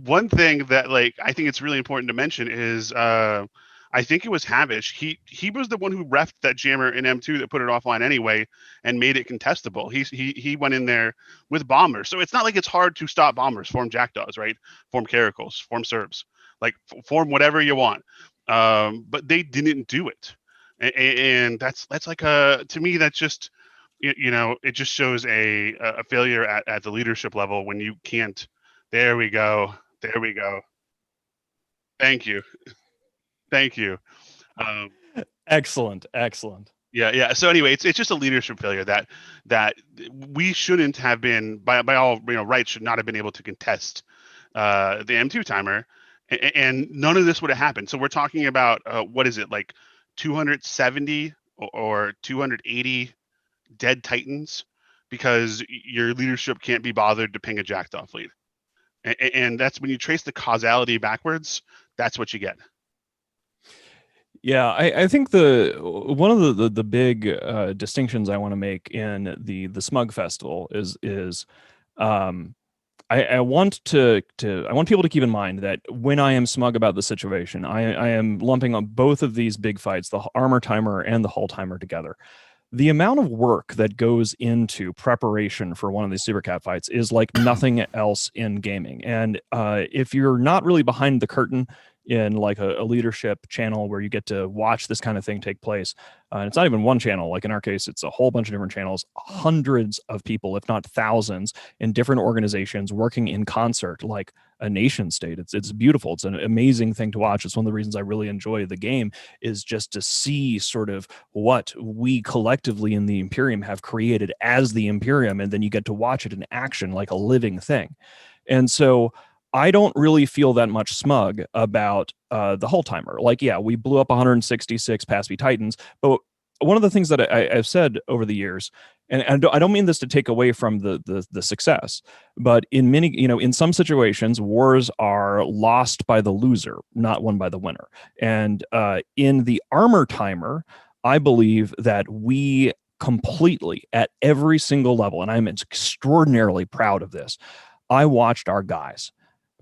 One thing that, like, I think it's really important to mention is I think it was Havish. He was the one who refed that jammer in M2 that put it offline anyway and made it contestable. He went in there with bombers. So it's not like it's hard to stop bombers. Form jackdaws, right? Form caracals, form serves, like form whatever you want. But they didn't do it. And that's like to me, that's just, it just shows a failure at the leadership level when you can't. There we go. Thank you. Excellent. Yeah. So anyway, it's just a leadership failure that we shouldn't have been, by all rights, should not have been able to contest the M2 timer, and none of this would have happened. So we're talking about what is it, like 270 or 280 dead Titans because your leadership can't be bothered to ping a jacked off lead, and that's when you trace the causality backwards. That's what you get. Yeah, I think one of the big distinctions I want to make in the Smug Festival is I want people to keep in mind that when I am smug about the situation, I am lumping on both of these big fights, the armor timer and the hull timer, together. The amount of work that goes into preparation for one of these super cat fights is like nothing else in gaming. And if you're not really behind the curtain in like a leadership channel where you get to watch this kind of thing take place, and it's not even one channel, like in our case, it's a whole bunch of different channels, hundreds of people, if not thousands, in different organizations working in concert, like a nation state. It's beautiful. It's an amazing thing to watch. It's one of the reasons I really enjoy the game, is just to see sort of what we collectively in the Imperium have created as the Imperium, and then you get to watch it in action like a living thing. And so I don't really feel that much smug about the hull timer. Like, yeah, we blew up 166 Pass-B Titans, but one of the things that I've said over the years, and I don't mean this to take away from the success, but in many, in some situations, wars are lost by the loser, not won by the winner. And in the armor timer, I believe that we completely, at every single level, and I'm extraordinarily proud of this, I watched our guys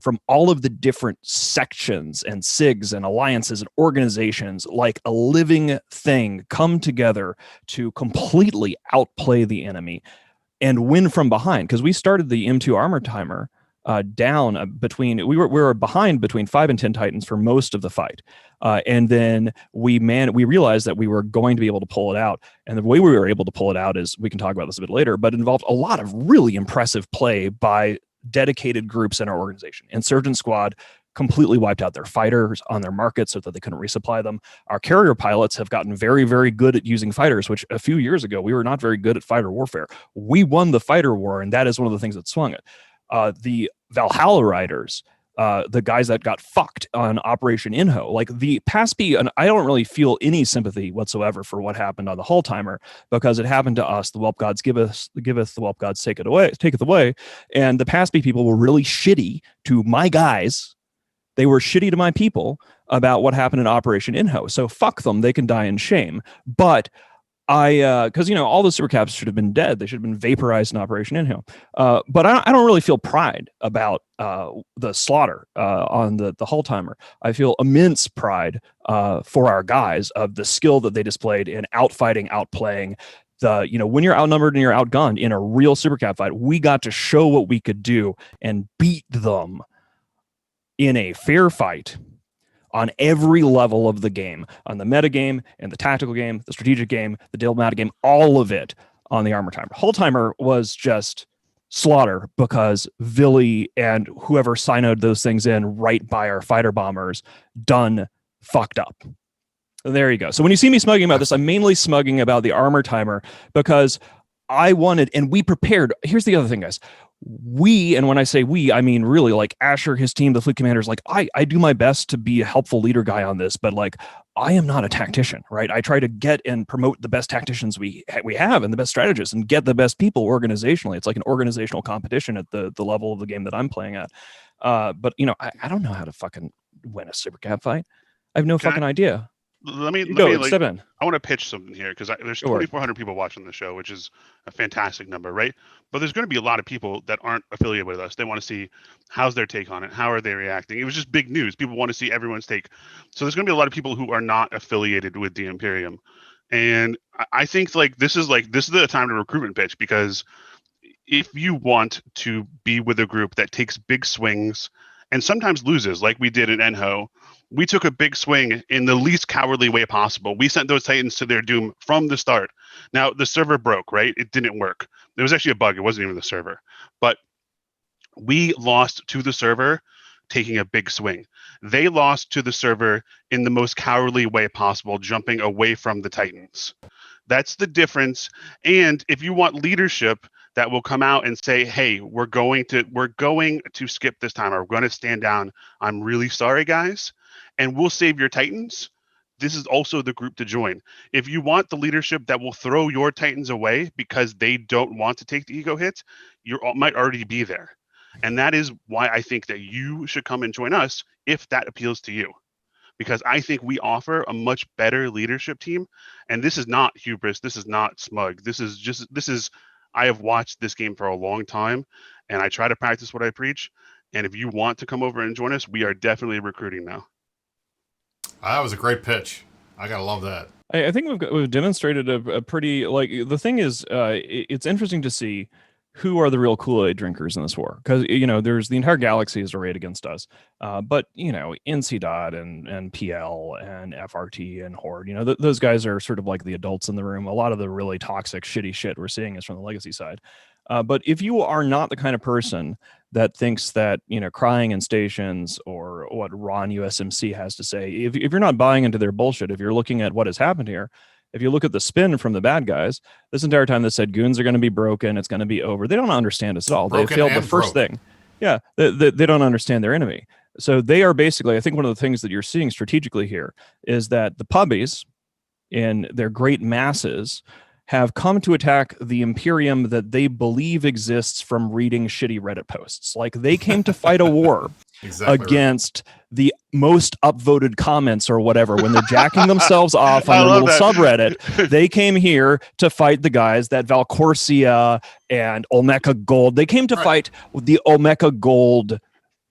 from all of the different sections and SIGs and alliances and organizations, like a living thing, come together to completely outplay the enemy and win from behind. Because we started the M2 armor timer down between, we were behind between 5 and 10 Titans for most of the fight. And then we realized that we were going to be able to pull it out. And the way we were able to pull it out is, we can talk about this a bit later, but it involved a lot of really impressive play by dedicated groups in our organization. Insurgent Squad completely wiped out their fighters on their markets so that they couldn't resupply them. Our carrier pilots have gotten very, very good at using fighters, which a few years ago, we were not very good at fighter warfare. We won the fighter war, and that is one of the things that swung it. The Valhalla Riders, the guys that got fucked on Operation Inho, like the Pass-B, and I don't really feel any sympathy whatsoever for what happened on the hull timer, because it happened to us. The Whelp gods giveth, the Whelp gods taketh away. And the Pass-B people were really shitty to my guys. They were shitty to my people about what happened in Operation Inho. So fuck them. They can die in shame. But because all the super caps should have been dead. They should have been vaporized in Operation Inhale. But I don't really feel pride about the slaughter on the hull timer. I feel immense pride for our guys of the skill that they displayed in outfighting, outplaying. When you're outnumbered and you're outgunned in a real super cap fight, we got to show what we could do and beat them in a fair fight on every level of the game, on the meta game and the tactical game, the strategic game, the diplomatic game, all of it on the armor timer. Hull timer was just slaughter because Villy and whoever signed those things in right by our fighter bombers done fucked up. There you go. So when you see me smugging about this, I'm mainly smugging about the armor timer because I wanted, and we prepared. Here's the other thing, guys. We, and when I say we, I mean really like Asher, his team, the fleet commanders, like I do my best to be a helpful leader guy on this, but like I am not a tactician, right? I try to get and promote the best tacticians we have and the best strategists and get the best people organizationally. It's like an organizational competition at the level of the game that I'm playing at. But I don't know how to fucking win a super cap fight. I have no fucking idea. Let me step in. I want to pitch something here because there's 2,400 people watching the show, which is a fantastic number, right? But there's going to be a lot of people that aren't affiliated with us. They want to see how's their take on it, how are they reacting. It was just big news. People want to see everyone's take. So there's going to be a lot of people who are not affiliated with the Imperium, and I think this is the time to recruitment pitch, because if you want to be with a group that takes big swings and sometimes loses, like we did in Enho. We took a big swing in the least cowardly way possible. We sent those Titans to their doom from the start. Now, the server broke, right? It didn't work. There was actually a bug. It wasn't even the server. But we lost to the server taking a big swing. They lost to the server in the most cowardly way possible, jumping away from the Titans. That's the difference. And if you want leadership that will come out and say, hey, we're going to skip this time, or we're going to stand down. I'm really sorry, guys. And we'll save your Titans. This is also the group to join. If you want the leadership that will throw your Titans away because they don't want to take the ego hit, you might already be there. And that is why I think that you should come and join us if that appeals to you. Because I think we offer a much better leadership team. And this is not hubris. This is not smug. I have watched this game for a long time, and I try to practice what I preach. And if you want to come over and join us, we are definitely recruiting now. That was a great pitch. I gotta love that. I think we've demonstrated a pretty, like, the thing is, it's interesting to see who are the real Kool-Aid drinkers in this war, because there's the entire galaxy is arrayed against us, but NC and PL and FRT and Horde, those guys are sort of like the adults in the room. A lot of the really toxic shitty shit we're seeing is from the legacy side. But if you are not the kind of person that thinks that crying in stations or what Ron USMC has to say, if you're not buying into their bullshit, if you're looking at what has happened here, if you look at the spin from the bad guys, this entire time they said goons are going to be broken, it's going to be over. They don't understand us at all. They failed the first thing. Yeah, they don't understand their enemy. So they are basically, I think one of the things that you're seeing strategically here is that the pubbies in their great masses have come to attack the Imperium that they believe exists from reading shitty Reddit posts. Like, they came to fight a war against the most upvoted comments or whatever. When they're jacking themselves off on their little subreddit, they came here to fight the guys that Valcorsia and Olmeca Gold. They came to fight the Olmeca Gold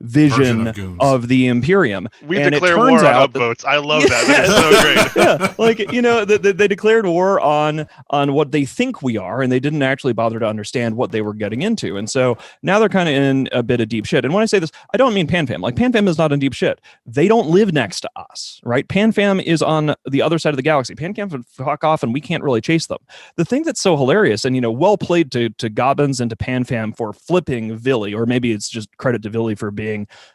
vision of the Imperium. We declare war on upvotes. I love that. That is so great. Yeah, like they declared war on what they think we are, and they didn't actually bother to understand what they were getting into. And so now they're kind of in a bit of deep shit. And when I say this, I don't mean PanFam. Like, PanFam is not in deep shit. They don't live next to us, right? PanFam is on the other side of the galaxy. PanFam can fuck off, and we can't really chase them. The thing that's so hilarious, and well played to Gobbins and to PanFam for flipping Villy, or maybe it's just credit to Villy for being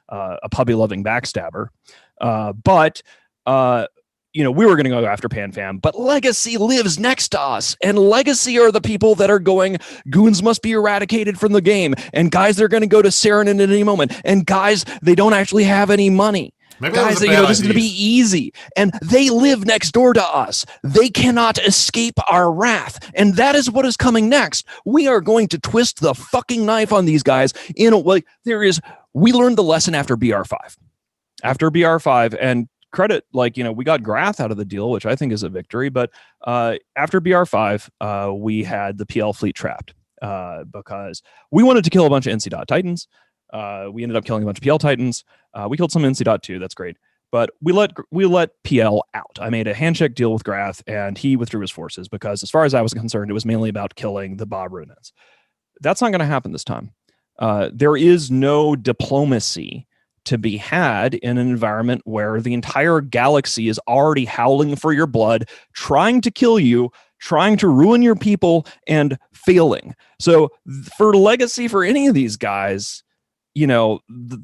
a puppy-loving backstabber. But we were going to go after PanFam, but Legacy lives next to us, and Legacy are the people that are going, goons must be eradicated from the game, and guys, they're going to go to Saranin at any moment, and guys, they don't actually have any money. Maybe guys, this is going to be easy, and they live next door to us. They cannot escape our wrath, and that is what is coming next. We are going to twist the fucking knife on these guys in a way. We learned the lesson after BR5. After BR5, and credit, we got Grath out of the deal, which I think is a victory, but after BR5, we had the PL fleet trapped because we wanted to kill a bunch of NC Titans. We ended up killing a bunch of PL Titans. We killed some NC too. That's great. But we let PL out. I made a handshake deal with Grath, and he withdrew his forces because, as far as I was concerned, it was mainly about killing the Bob Runans. That's not going to happen this time. There is no diplomacy to be had in an environment where the entire galaxy is already howling for your blood, trying to kill you, trying to ruin your people, and failing. So for Legacy, for any of these guys,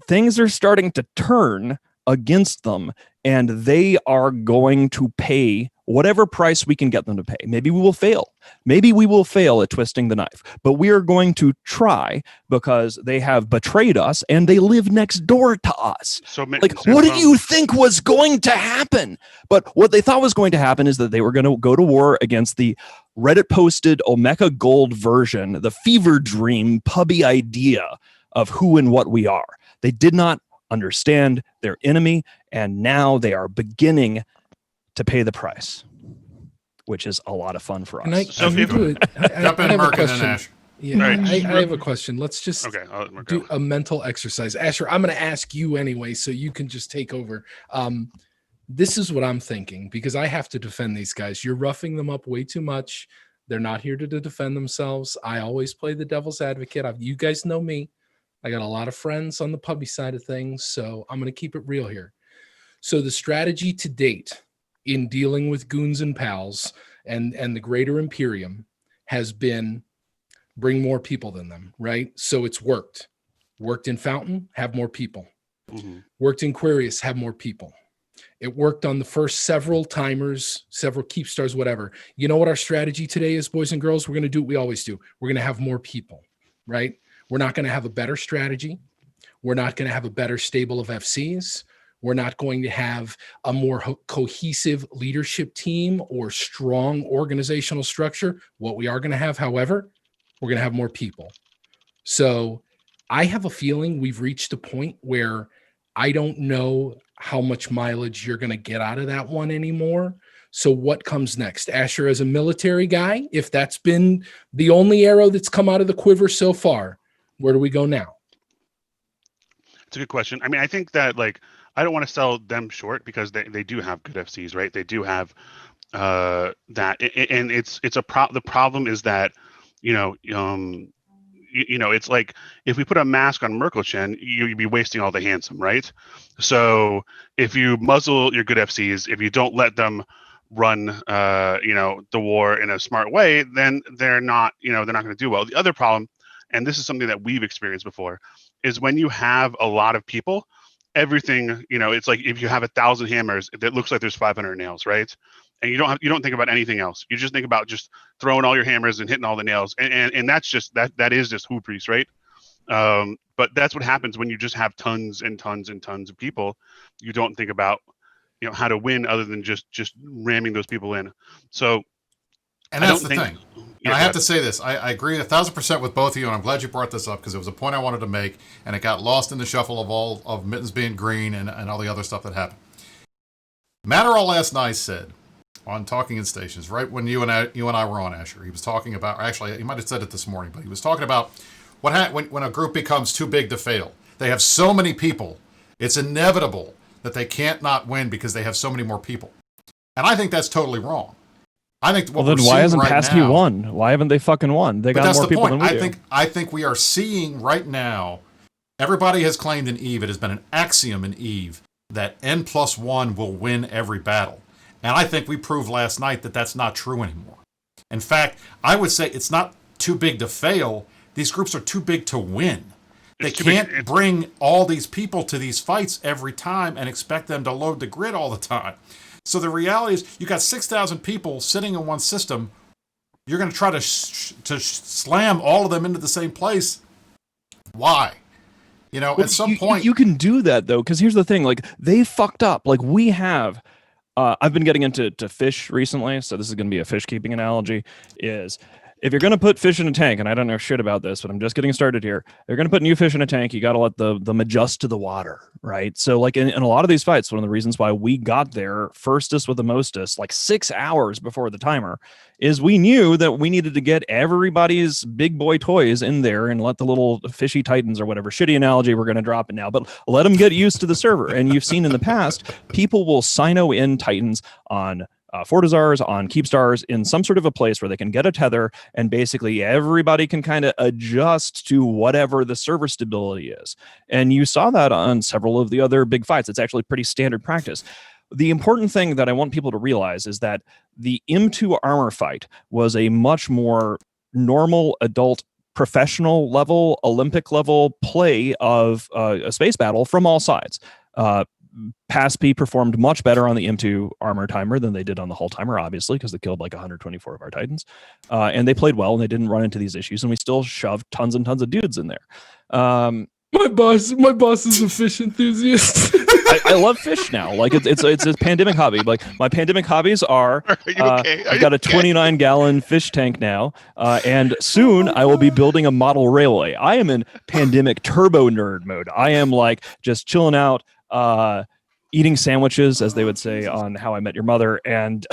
things are starting to turn against them, and they are going to pay whatever price we can get them to pay. Maybe we will fail. Maybe we will fail at twisting the knife, but we are going to try because they have betrayed us and they live next door to us. So, what did you think was going to happen? But what they thought was going to happen is that they were going to go to war against the Reddit posted Olmeca Gold version, the fever dream pubby idea of who and what we are. They did not understand their enemy, and now they are beginning to pay the price, which is a lot of fun for us. I have a question. Yeah, right. I have a question. Let's just do a mental exercise. Asher, I'm going to ask you anyway, so you can just take over. This is what I'm thinking, because I have to defend these guys. You're roughing them up way too much. They're not here to defend themselves. I always play the devil's advocate. You guys know me. I got a lot of friends on the puppy side of things, so I'm going to keep it real here. So the strategy to date in dealing with goons and pals and the greater Imperium has been bring more people than them, right? So it's worked in Fountain, have more people. Worked in Quirius, have more people. It worked on the first several timers, several keep stars, whatever. You know what our strategy today is, boys and girls? We're going to do what we always do. We're going to have more people, right? We're not going to have a better strategy. We're not going to have a better stable of FCs. We're not going to have a more cohesive leadership team or strong organizational structure. What we are going to have, however, we're going to have more people. So I have a feeling we've reached a point where I don't know how much mileage you're going to get out of that one anymore. So what comes next? Asher, as a military guy, if that's been the only arrow that's come out of the quiver so far, where do we go now? It's a good question. I mean, I think that, like, I don't want to sell them short because they do have good FCs, right? They do have that, and the problem is that, it's like if we put a mask on Merkelchen, you'd be wasting all the handsome, right? So if you muzzle your good FCs, if you don't let them run, the war in a smart way, then they're not going to do well. The other problem, and this is something that we've experienced before, is when you have a lot of people, everything, it's like if you have 1,000 hammers, it looks like there's 500 nails, right? And you don't think about anything else. You just think about just throwing all your hammers and hitting all the nails, and that's just that is just hubris, right? But that's what happens when you just have tons and tons and tons of people. You don't think about how to win other than just ramming those people in. So, and that's the thing. And I have to say this: I agree 1,000% with both of you, and I'm glad you brought this up because it was a point I wanted to make, and it got lost in the shuffle of all of Mittens being green and all the other stuff that happened. Matterall last night said on Talking in Stations, right when you and I were on, Asher, he was talking about. Actually, he might have said it this morning, but he was talking about when a group becomes too big to fail. They have so many people, it's inevitable that they can't not win because they have so many more people. And I think that's totally wrong. I think well, then why hasn't Passkey won? Why haven't they fucking won? They got more people than we do. I think we are seeing right now. Everybody has claimed in EVE. It has been an axiom in EVE that N+1 will win every battle, and I think we proved last night that that's not true anymore. In fact, I would say it's not too big to fail. These groups are too big to win. They can't bring all these people to these fights every time and expect them to load the grid all the time. So the reality is, you got 6,000 people sitting in one system. You're going to try to slam all of them into the same place. Why? At some point you can do that though, because here's the thing: like they fucked up. Like we have. I've been getting into fish recently, so this is going to be a fish keeping analogy. Is if you're going to put fish in a tank, and I don't know shit about this, but I'm just getting started here. If you're going to put new fish in a tank, you got to let them adjust to the water, right? So like in a lot of these fights, one of the reasons why we got there firstest with the mostest, like 6 hours before the timer, is we knew that we needed to get everybody's big boy toys in there and let the little fishy titans or whatever shitty analogy we're going to drop in now, but let them get used to the server. And you've seen in the past, people will sino in titans on Fortizars, on Keepstars, in some sort of a place where they can get a tether, and basically everybody can kind of adjust to whatever the server stability is. And you saw that on several of the other big fights. It's actually pretty standard practice. The important thing that I want people to realize is that the M2 armor fight was a much more normal, adult, professional level, Olympic level play of a space battle from all sides. Passpy performed much better on the M2 armor timer than they did on the hull timer, obviously, because they killed like 124 of our Titans. And they played well, and they didn't run into these issues, and we still shoved tons and tons of dudes in there. My boss is a fish enthusiast. I love fish now. Like it's a pandemic hobby. Like my pandemic hobbies are okay? I've got a 29-gallon fish tank now, and soon I will be building a model railway. I am in pandemic turbo nerd mode. I am like just chilling out, eating sandwiches, as they would say on How I Met Your Mother, and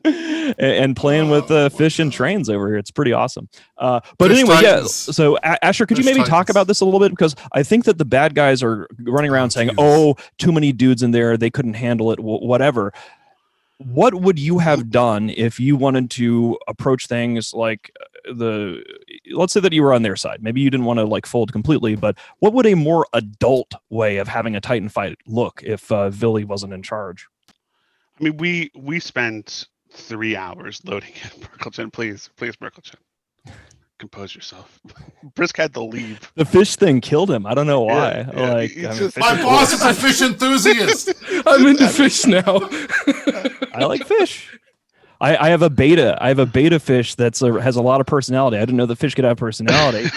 and playing with fish and trains over here. It's pretty awesome. But fish anyway, Titans. Yeah. So Asher, could you maybe talk about this a little bit? Because I think that the bad guys are running around saying, "Oh, too many dudes in there. They couldn't handle it. Whatever." What would you have done if you wanted to approach things like let's say that you were on their side? Maybe you didn't want to like fold completely, but what would a more adult way of having a Titan fight look if Villy wasn't in charge? I mean, we spent 3 hours loading in Merkelchen. Please, Merkelchen. compose yourself. Brisk had to leave. The fish thing killed him. I don't know why. Yeah, like, it's I mean, just- fish My is boss cool. is a fish enthusiast. I'm into fish now. I like fish. I have a beta. I have a beta fish has a lot of personality. I didn't know the fish could have personality.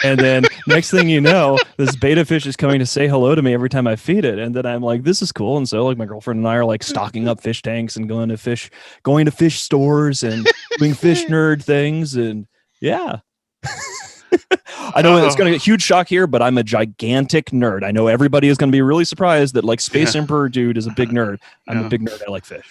And then next thing you know, this beta fish is coming to say hello to me every time I feed it. And then I'm like, this is cool. And so like my girlfriend and I are like stocking up fish tanks and going to fish stores and doing fish nerd things. And yeah. I know it's going to be a huge shock here, but I'm a gigantic nerd. I know everybody is going to be really surprised that like Space Emperor dude is a big nerd. I'm a big nerd. I like fish.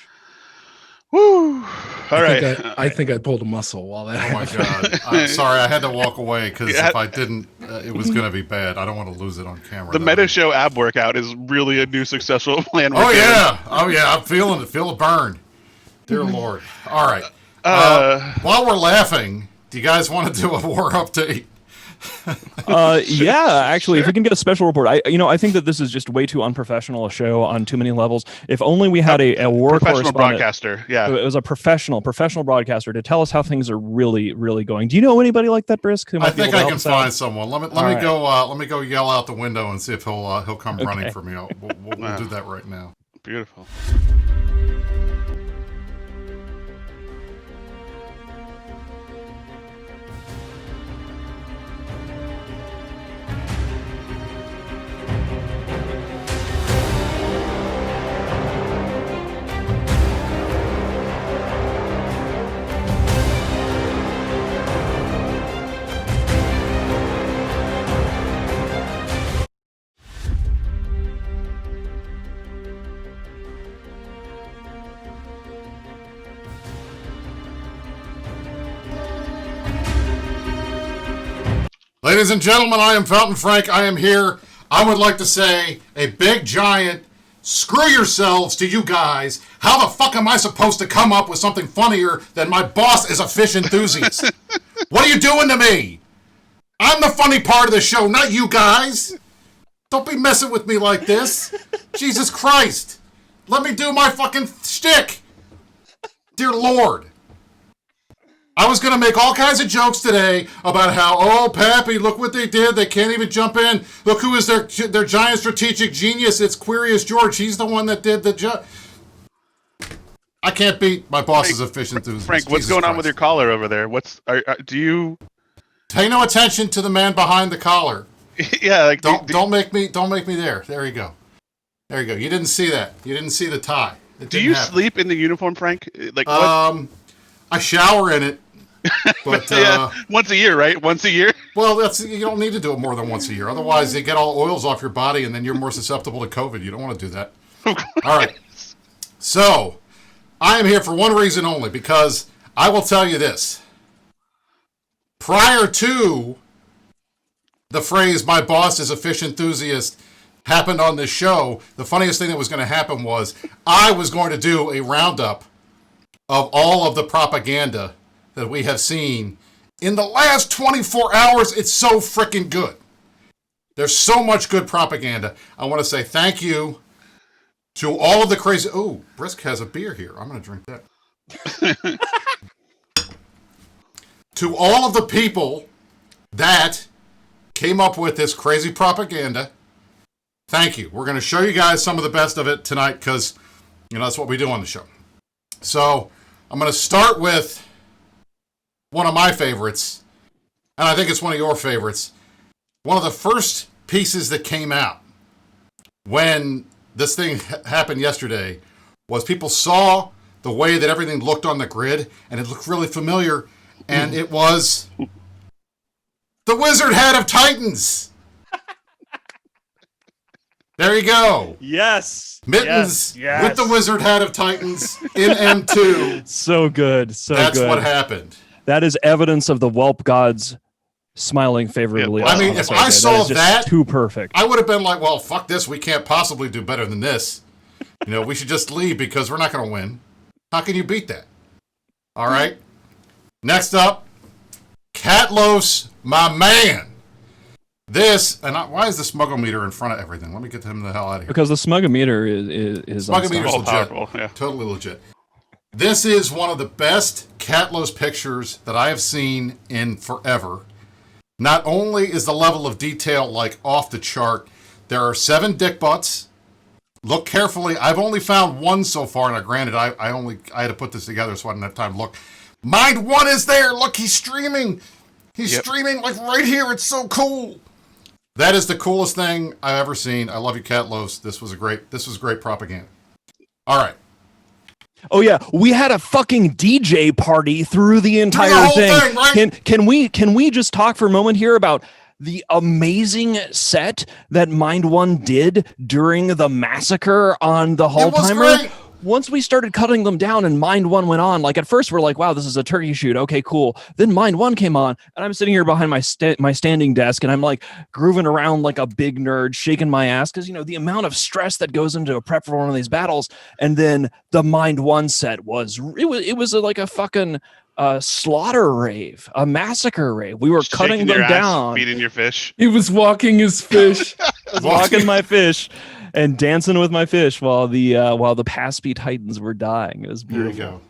Woo! All right. I think I pulled a muscle while that Oh my happened. God! I'm sorry, I had to walk away because if I didn't, it was going to be bad. I don't want to lose it on camera. The Meta Show ab workout is really a new successful plan. Oh yeah, I'm feeling it. Feel the burn. Dear Lord. All right. While we're laughing, do you guys want to do a war update? Yeah, actually, if we can get a special report, I think that this is just way too unprofessional a show on too many levels. If only we had a war professional correspondent, broadcaster. Yeah, it was a professional broadcaster to tell us how things are really, really going. Do you know anybody like that, Brisk? I think I can find someone. Let me go yell out the window and see if he'll come running for me. We'll do that right now. Beautiful. Ladies and gentlemen, I am Fountain Frank. I am here. I would like to say a big giant screw yourselves to you guys. How the fuck am I supposed to come up with something funnier than my boss is a fish enthusiast? What are you doing to me? I'm the funny part of the show, not you guys. Don't be messing with me like this. Jesus Christ. Let me do my fucking shtick. Dear Lord. I was going to make all kinds of jokes today about how, oh, Pappy, look what they did. They can't even jump in. Look who is their giant strategic genius. It's Querius George. He's the one that did the I can't beat my boss's fish enthusiast. Frank, what's going on with your collar over there? Do you pay no attention to the man behind the collar? Yeah, like don't make me there. There you go. There you go. You didn't see that. You didn't see the tie. Do you sleep in the uniform, Frank? Like what? I shower in it. But yeah, once a year, right? Once a year. Well, you don't need to do it more than once a year. Otherwise, they get all the oils off your body, and then you're more susceptible to COVID. You don't want to do that. All right. So, I am here for one reason only, because I will tell you this. Prior to the phrase "my boss is a fish enthusiast" happened on this show, the funniest thing that was going to happen was I was going to do a roundup of all of the propaganda that we have seen in the last 24 hours. It's so freaking good. There's so much good propaganda. I want to say thank you to all of the crazy... Oh, Brisk has a beer here. I'm going to drink that. To all of the people that came up with this crazy propaganda, thank you. We're going to show you guys some of the best of it tonight because, that's what we do on the show. So, I'm going to start with one of my favorites, and I think it's one of your favorites. One of the first pieces that came out when this thing happened yesterday was people saw the way that everything looked on the grid, and it looked really familiar, and it was the wizard hat of Titans. There you go. Yes. Mittens yes. with the wizard hat of Titans in M2. So good. That's what happened. That is evidence of the whelp gods smiling favorably. I mean, if I saw that, too perfect. I would have been like, well, fuck this. We can't possibly do better than this. We should just leave because we're not going to win. How can you beat that? All right. Next up, Catlos, my man. Why is the Smugometer in front of everything? Let me get him the hell out of here. Because the Smugometer is Smugometer's all legit. powerful. Yeah. Totally legit. This is one of the best Catlos pictures that I have seen in forever. Not only is the level of detail like off the chart, there are 7 dick butts. Look carefully. I've only found one so far, and granted, I had to put this together, so I didn't have time to look. Mind One is there. Look, he's streaming. He's streaming like right here. It's so cool. That is the coolest thing I've ever seen. I love you, Catlos. This was great propaganda. All right. Oh yeah, we had a fucking DJ party through the entire whole thing. right? Can we just talk for a moment here about the amazing set that Mind One did during the massacre on the Hull Timer? Great. Once we started cutting them down and Mind One went on, like at first we're like, wow, this is a turkey shoot. Okay, cool. Then Mind One came on, and I'm sitting here behind my standing desk, and I'm like grooving around like a big nerd, shaking my ass because the amount of stress that goes into a prep for one of these battles. And then the Mind One set was like a fucking slaughter rave, a massacre rave. We were cutting them down, feeding your fish. He was walking his fish. walking my fish. And dancing with my fish while the Paspy Titans were dying. It was beautiful.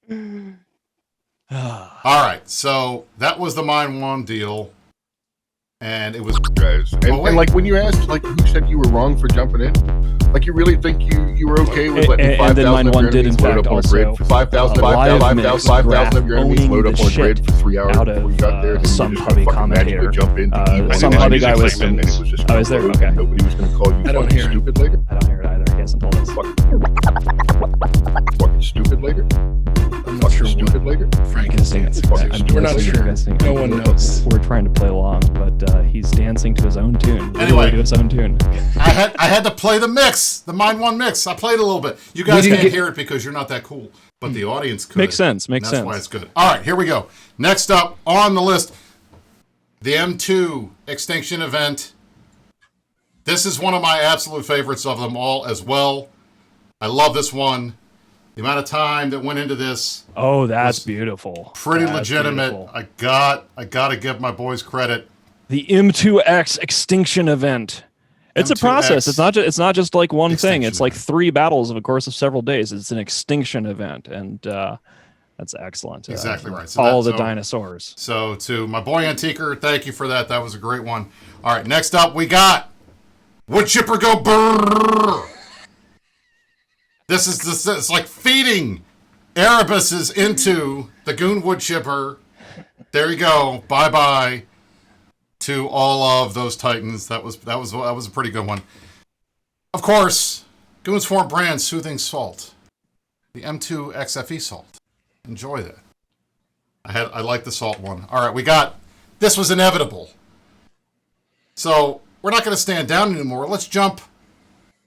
There you go. All right, so that was the Mind One deal, and it was guys. And like when you asked, like who said you were wrong for jumping in, like you really think you were okay with letting 5,000 Mind One did in fact also 5,000 of your enemies load up on a grid for 3 hours before you got there. Some hubby commentator. Some hubby guy was. I was there. Okay. Nobody was going to call you fucking stupid later. I don't hear it either. He hasn't told us. Fucking stupid later. I'm not sure stupid later. Frank is dancing. We're not sure. No one knows. We're trying to play along, but he's dancing to his own tune. Anyway, to his own tune. I had to play the mix, the Mind One mix. I played a little bit. You guys can't hear it because you're not that cool, but the audience could. Makes sense. That's why it's good. All right, here we go. Next up on the list, the M2 Extinction event. This is one of my absolute favorites of them all as well. I love this one. The amount of time that went into this. Oh, that's beautiful. Pretty legitimate. Beautiful. I got to give my boys credit. The M2X Extinction event. It's M2X a process. It's not just like one thing. It's like 3 battles over the course of several days. It's an extinction event, and that's excellent. Exactly right. So all the dinosaurs. So to my boy Antiker, thank you for that. That was a great one. All right, next up we got Wood Chipper Go Brrrr. This is it's like feeding Erebus's into the Goon Wood Chipper. There you go. Bye to all of those Titans. That was a pretty good one. Of course, Goon's Form brand soothing salt, the M2-XFE salt. Enjoy that. I like the salt one. All right, this was inevitable. So we're not going to stand down anymore. Let's jump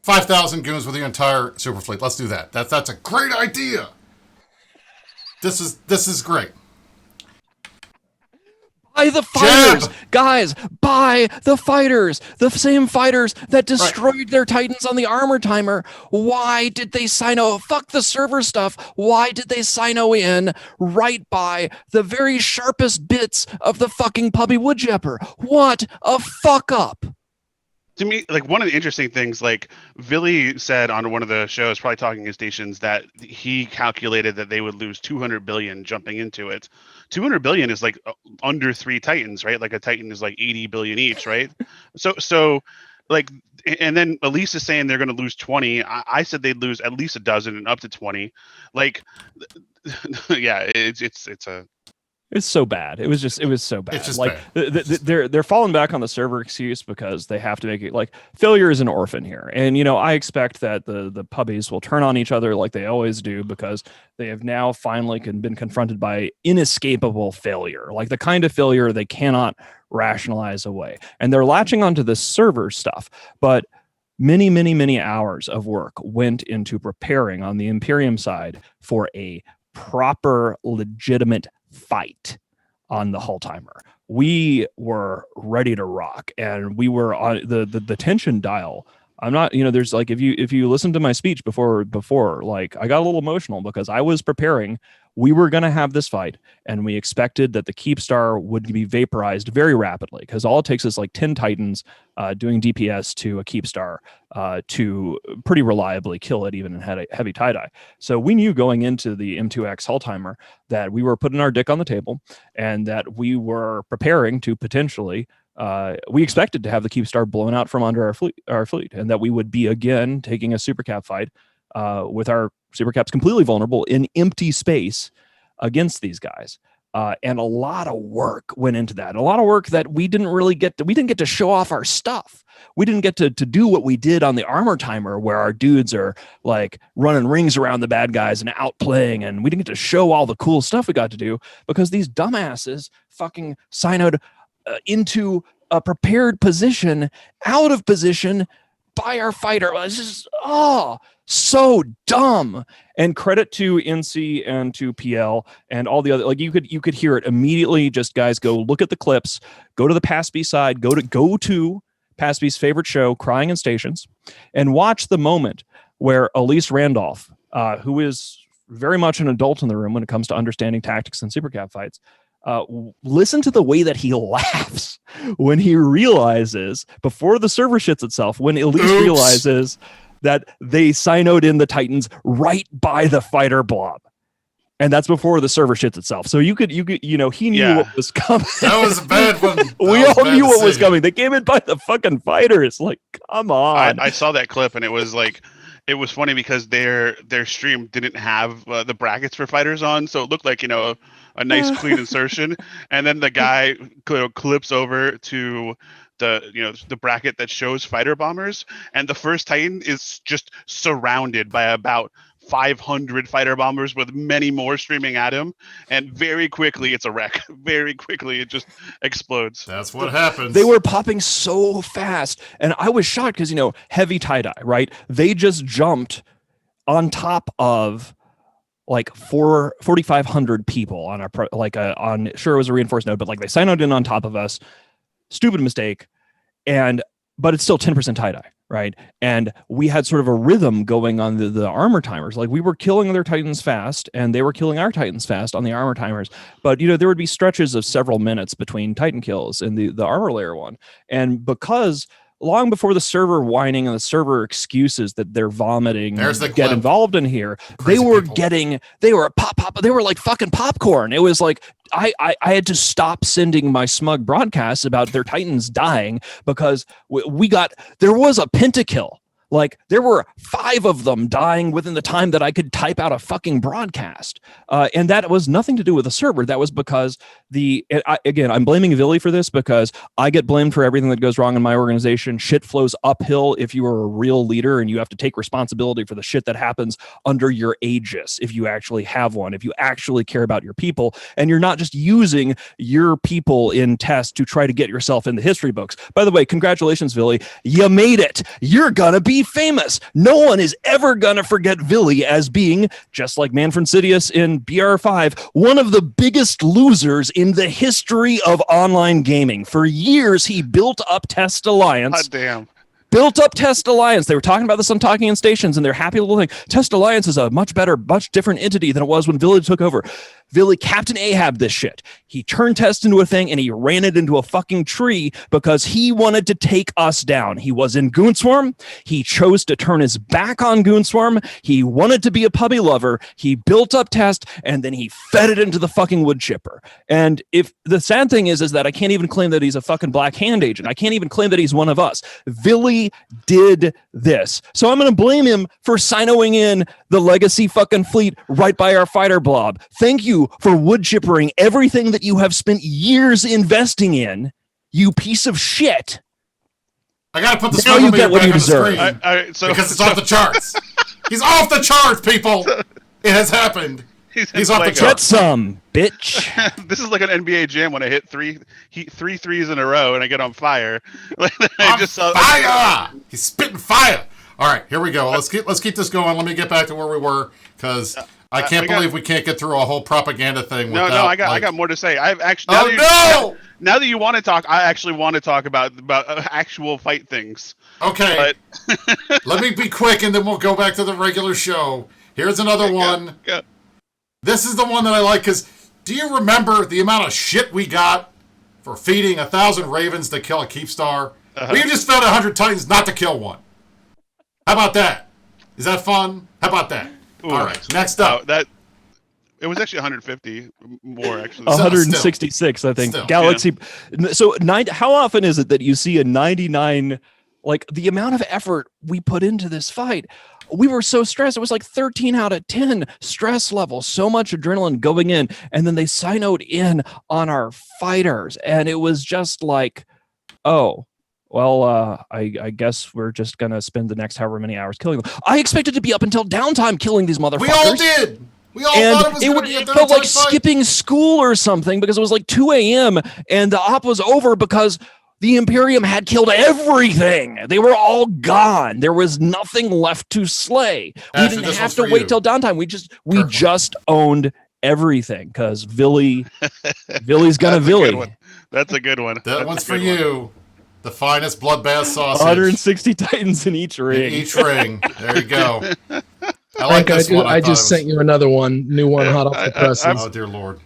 5,000 goons with the entire super fleet. Let's do that. That's a great idea. This is great. Buy the fighters, guys. Buy the fighters. The same fighters that destroyed their Titans on the Armor Timer. Why did they Sino? Fuck the server stuff. Why did they Sino in right by the very sharpest bits of the fucking Puppy Woodchipper? What a fuck up. To me, like one of the interesting things, like Billy said on one of the shows, probably talking to stations, that he calculated that they would lose 200 billion jumping into it. 200 billion is like under 3 Titans, right? Like a Titan is like 80 billion each, right? So like, and then Elise is saying they're going to lose 20. I said they'd lose at least a dozen and up to 20. Like, yeah, it's so bad. It was so bad. It's just like bad. They're falling back on the server excuse because they have to make it like failure is an orphan here. And I expect that the puppies will turn on each other like they always do because they have now finally been confronted by inescapable failure, like the kind of failure they cannot rationalize away. And they're latching onto this server stuff, but many, many, many hours of work went into preparing on the Imperium side for a proper, legitimate fight on the Hull Timer. We were ready to rock, and we were on the tension dial. I'm not, there's like if you listen to my speech before, like I got a little emotional because I was preparing we were going to have this fight, and we expected that the Keepstar would be vaporized very rapidly, because all it takes is like 10 Titans doing DPS to a Keepstar to pretty reliably kill it, even in heavy tie-dye. So we knew going into the M2-X Hulltimer that we were putting our dick on the table, and that we were preparing to potentially we expected to have the Keepstar blown out from under our fleet, and that we would be again taking a supercap fight with our supercaps completely vulnerable in empty space against these guys. And a lot of work went into that. A lot of work that we didn't really get to, we didn't get to show off our stuff. We didn't get to do what we did on the Armor Timer, where our dudes are like running rings around the bad guys and outplaying, and we didn't get to show all the cool stuff we got to do because these dumbasses fucking sinoed into a prepared position, out of position by our fighter. It's just, so dumb. And credit to NC and to PL and all the other, like you could hear it immediately. Just guys, go look at the clips, go to the Past B side, go to Past B's favorite show, Crying in Stations, and watch the moment where Elise Randolph, who is very much an adult in the room when it comes to understanding tactics and supercap fights, listen to the way that he laughs when he realizes, before the server shits itself, when Elise realizes that they sinoed in the Titans right by the fighter blob. And that's before the server shits itself. So you could, he knew what was coming. That was a bad one. We all knew what was coming. They came in by the fucking fighters. Like, come on. I saw that clip, and it was like, it was funny because their stream didn't have the brackets for fighters on, so it looked like a nice clean insertion. And then the guy clips over to the bracket that shows fighter bombers, and the first Titan is just surrounded by about 500 fighter bombers with many more streaming at him, and very quickly it's a wreck. Very quickly it just explodes. That's what happens. They were popping so fast, and I was shocked because heavy tie-dye, right? They just jumped on top of like 4,500 people on sure it was a reinforced node, but like they signed in on top of us. Stupid mistake. But it's still 10% tie-dye, right? And we had sort of a rhythm going on the Armor Timers. Like, we were killing their Titans fast, and they were killing our Titans fast on the Armor Timers. But, there would be stretches of several minutes between Titan kills in the Armor Layer one. And because long before the server whining and the server excuses that they're vomiting get involved in here, they were like fucking popcorn. It was like I had to stop sending my Smug broadcasts about their Titans dying because there was a pentakill. Like, there were 5 of them dying within the time that I could type out a fucking broadcast. And that was nothing to do with the server. That was because I'm blaming Villy for this because I get blamed for everything that goes wrong in my organization. Shit flows uphill if you are a real leader, and you have to take responsibility for the shit that happens under your aegis. If you actually have one, if you actually care about your people, and you're not just using your people in tests to try to get yourself in the history books. By the way, congratulations, Villy. You made it. You're gonna be famous. No one is ever gonna forget Villy as being, just like Manfred Sidious in BR5, one of the biggest losers in the history of online gaming. For years, he built up Test Alliance. God damn. Built up Test Alliance. They were talking about this on Talking in Stations, and their happy little thing. Test Alliance is a much better, much different entity than it was when Villy took over. Villy Captain Ahab this shit. He turned Test into a thing, and he ran it into a fucking tree because he wanted to take us down. He was in Goonswarm. He chose to turn his back on Goonswarm. He wanted to be a puppy lover. He built up Test, and then he fed it into the fucking wood chipper. And if the sad thing is that I can't even claim that he's a fucking Black Hand agent. I can't even claim that he's one of us. Villy did this. So I'm going to blame him for sinoing in the legacy fucking fleet right by our fighter blob. Thank you for wood chippering everything that you have spent years investing in, you piece of shit. I got to put the now you get what you back deserve. on the screen because it's off the charts. He's off the charts, people. It has happened. He's off the charts. Get some, bitch. This is like an NBA jam when I hit three threes in a row and I get on fire. Fire! He's spitting fire. All right, here we go. Let's keep this going. Let me get back to where we were because I can't believe we can't get through a whole propaganda thing. No, I got more to say. I've actually. Now that you want to talk, I actually want to talk about actual fight things. Okay. Let me be quick, and then we'll go back to the regular show. Here's another one. Go. This is the one that I like, because do you remember the amount of shit we got for feeding 1,000 ravens to kill a Keepstar? We just fed 100 Titans not to kill one. How about that? Is that fun? How about that? Ooh. All right, next up. It was actually 150 more, actually. 166, I think. Still. Galaxy. So how often is it that you see a 99, like the amount of effort we put into this fight? We were so stressed. It was like 13 out of 10 stress level, so much adrenaline going in. And then they cynoed in on our fighters. And it was just like, oh, well, I guess we're just going to spend the next however many hours killing them. I expected to be up until downtime killing these motherfuckers. We all did. We all thought it was going to be a felt like fight. skipping school or something, because it was like 2 a.m. and the op was over because the Imperium had killed everything. They were all gone. There was nothing left to slay. We didn't have to wait till downtime. We just owned everything because Villy's gonna Villy. That's a good one. That one's for you. The finest bloodbath sausage. 160 Titans in each ring. There you go. I like this one. I just sent you another one, new one, hot off the presses. Oh dear Lord.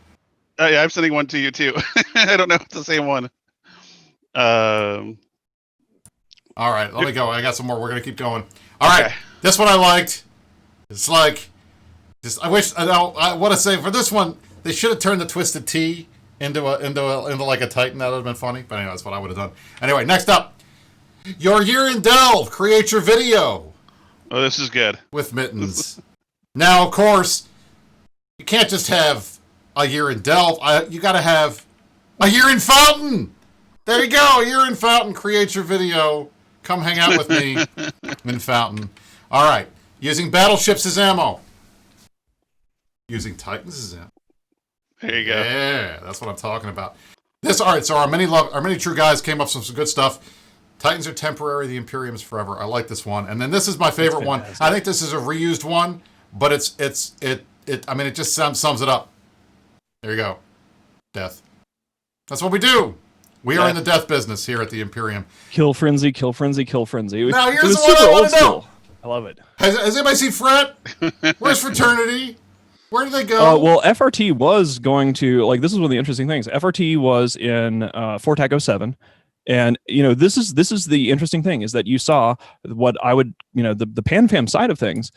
Yeah, I'm sending one to you too. I don't know if it's the same one. All right, let me go. I got some more. We're gonna keep going. All right, this one I liked. It's like, I want to say for this one, they should have turned the Twisted T into like a Titan. That would have been funny. But anyway, that's what I would have done. Anyway, next up, your year in Delve. Create your video. Oh, this is good. With mittens. Now, of course, you can't just have a year in Delve. You got to have a year in Fountain. There you go. A year in Fountain. Create your video. Come hang out with me in Fountain. All right. Using battleships as ammo. Using Titans as ammo. There you go. Yeah, that's what I'm talking about. All right. So our many true guys came up with some good stuff. Titans are temporary. The Imperium is forever. I like this one. And then this is my favorite one. I think this is a reused one, but it just sums it up. There you go. Death. That's what we do. We are in the death business here at the Imperium. Kill frenzy, kill frenzy, kill frenzy. Now here's the one I want to know. I love it. Has anybody seen Fret? Where's Fraternity? Where did they go? Well, FRT was going to, like, this is one of the interesting things. FRT was in Fort Ep7. And, this is the interesting thing, is that you saw what I would, the PanFam side of things.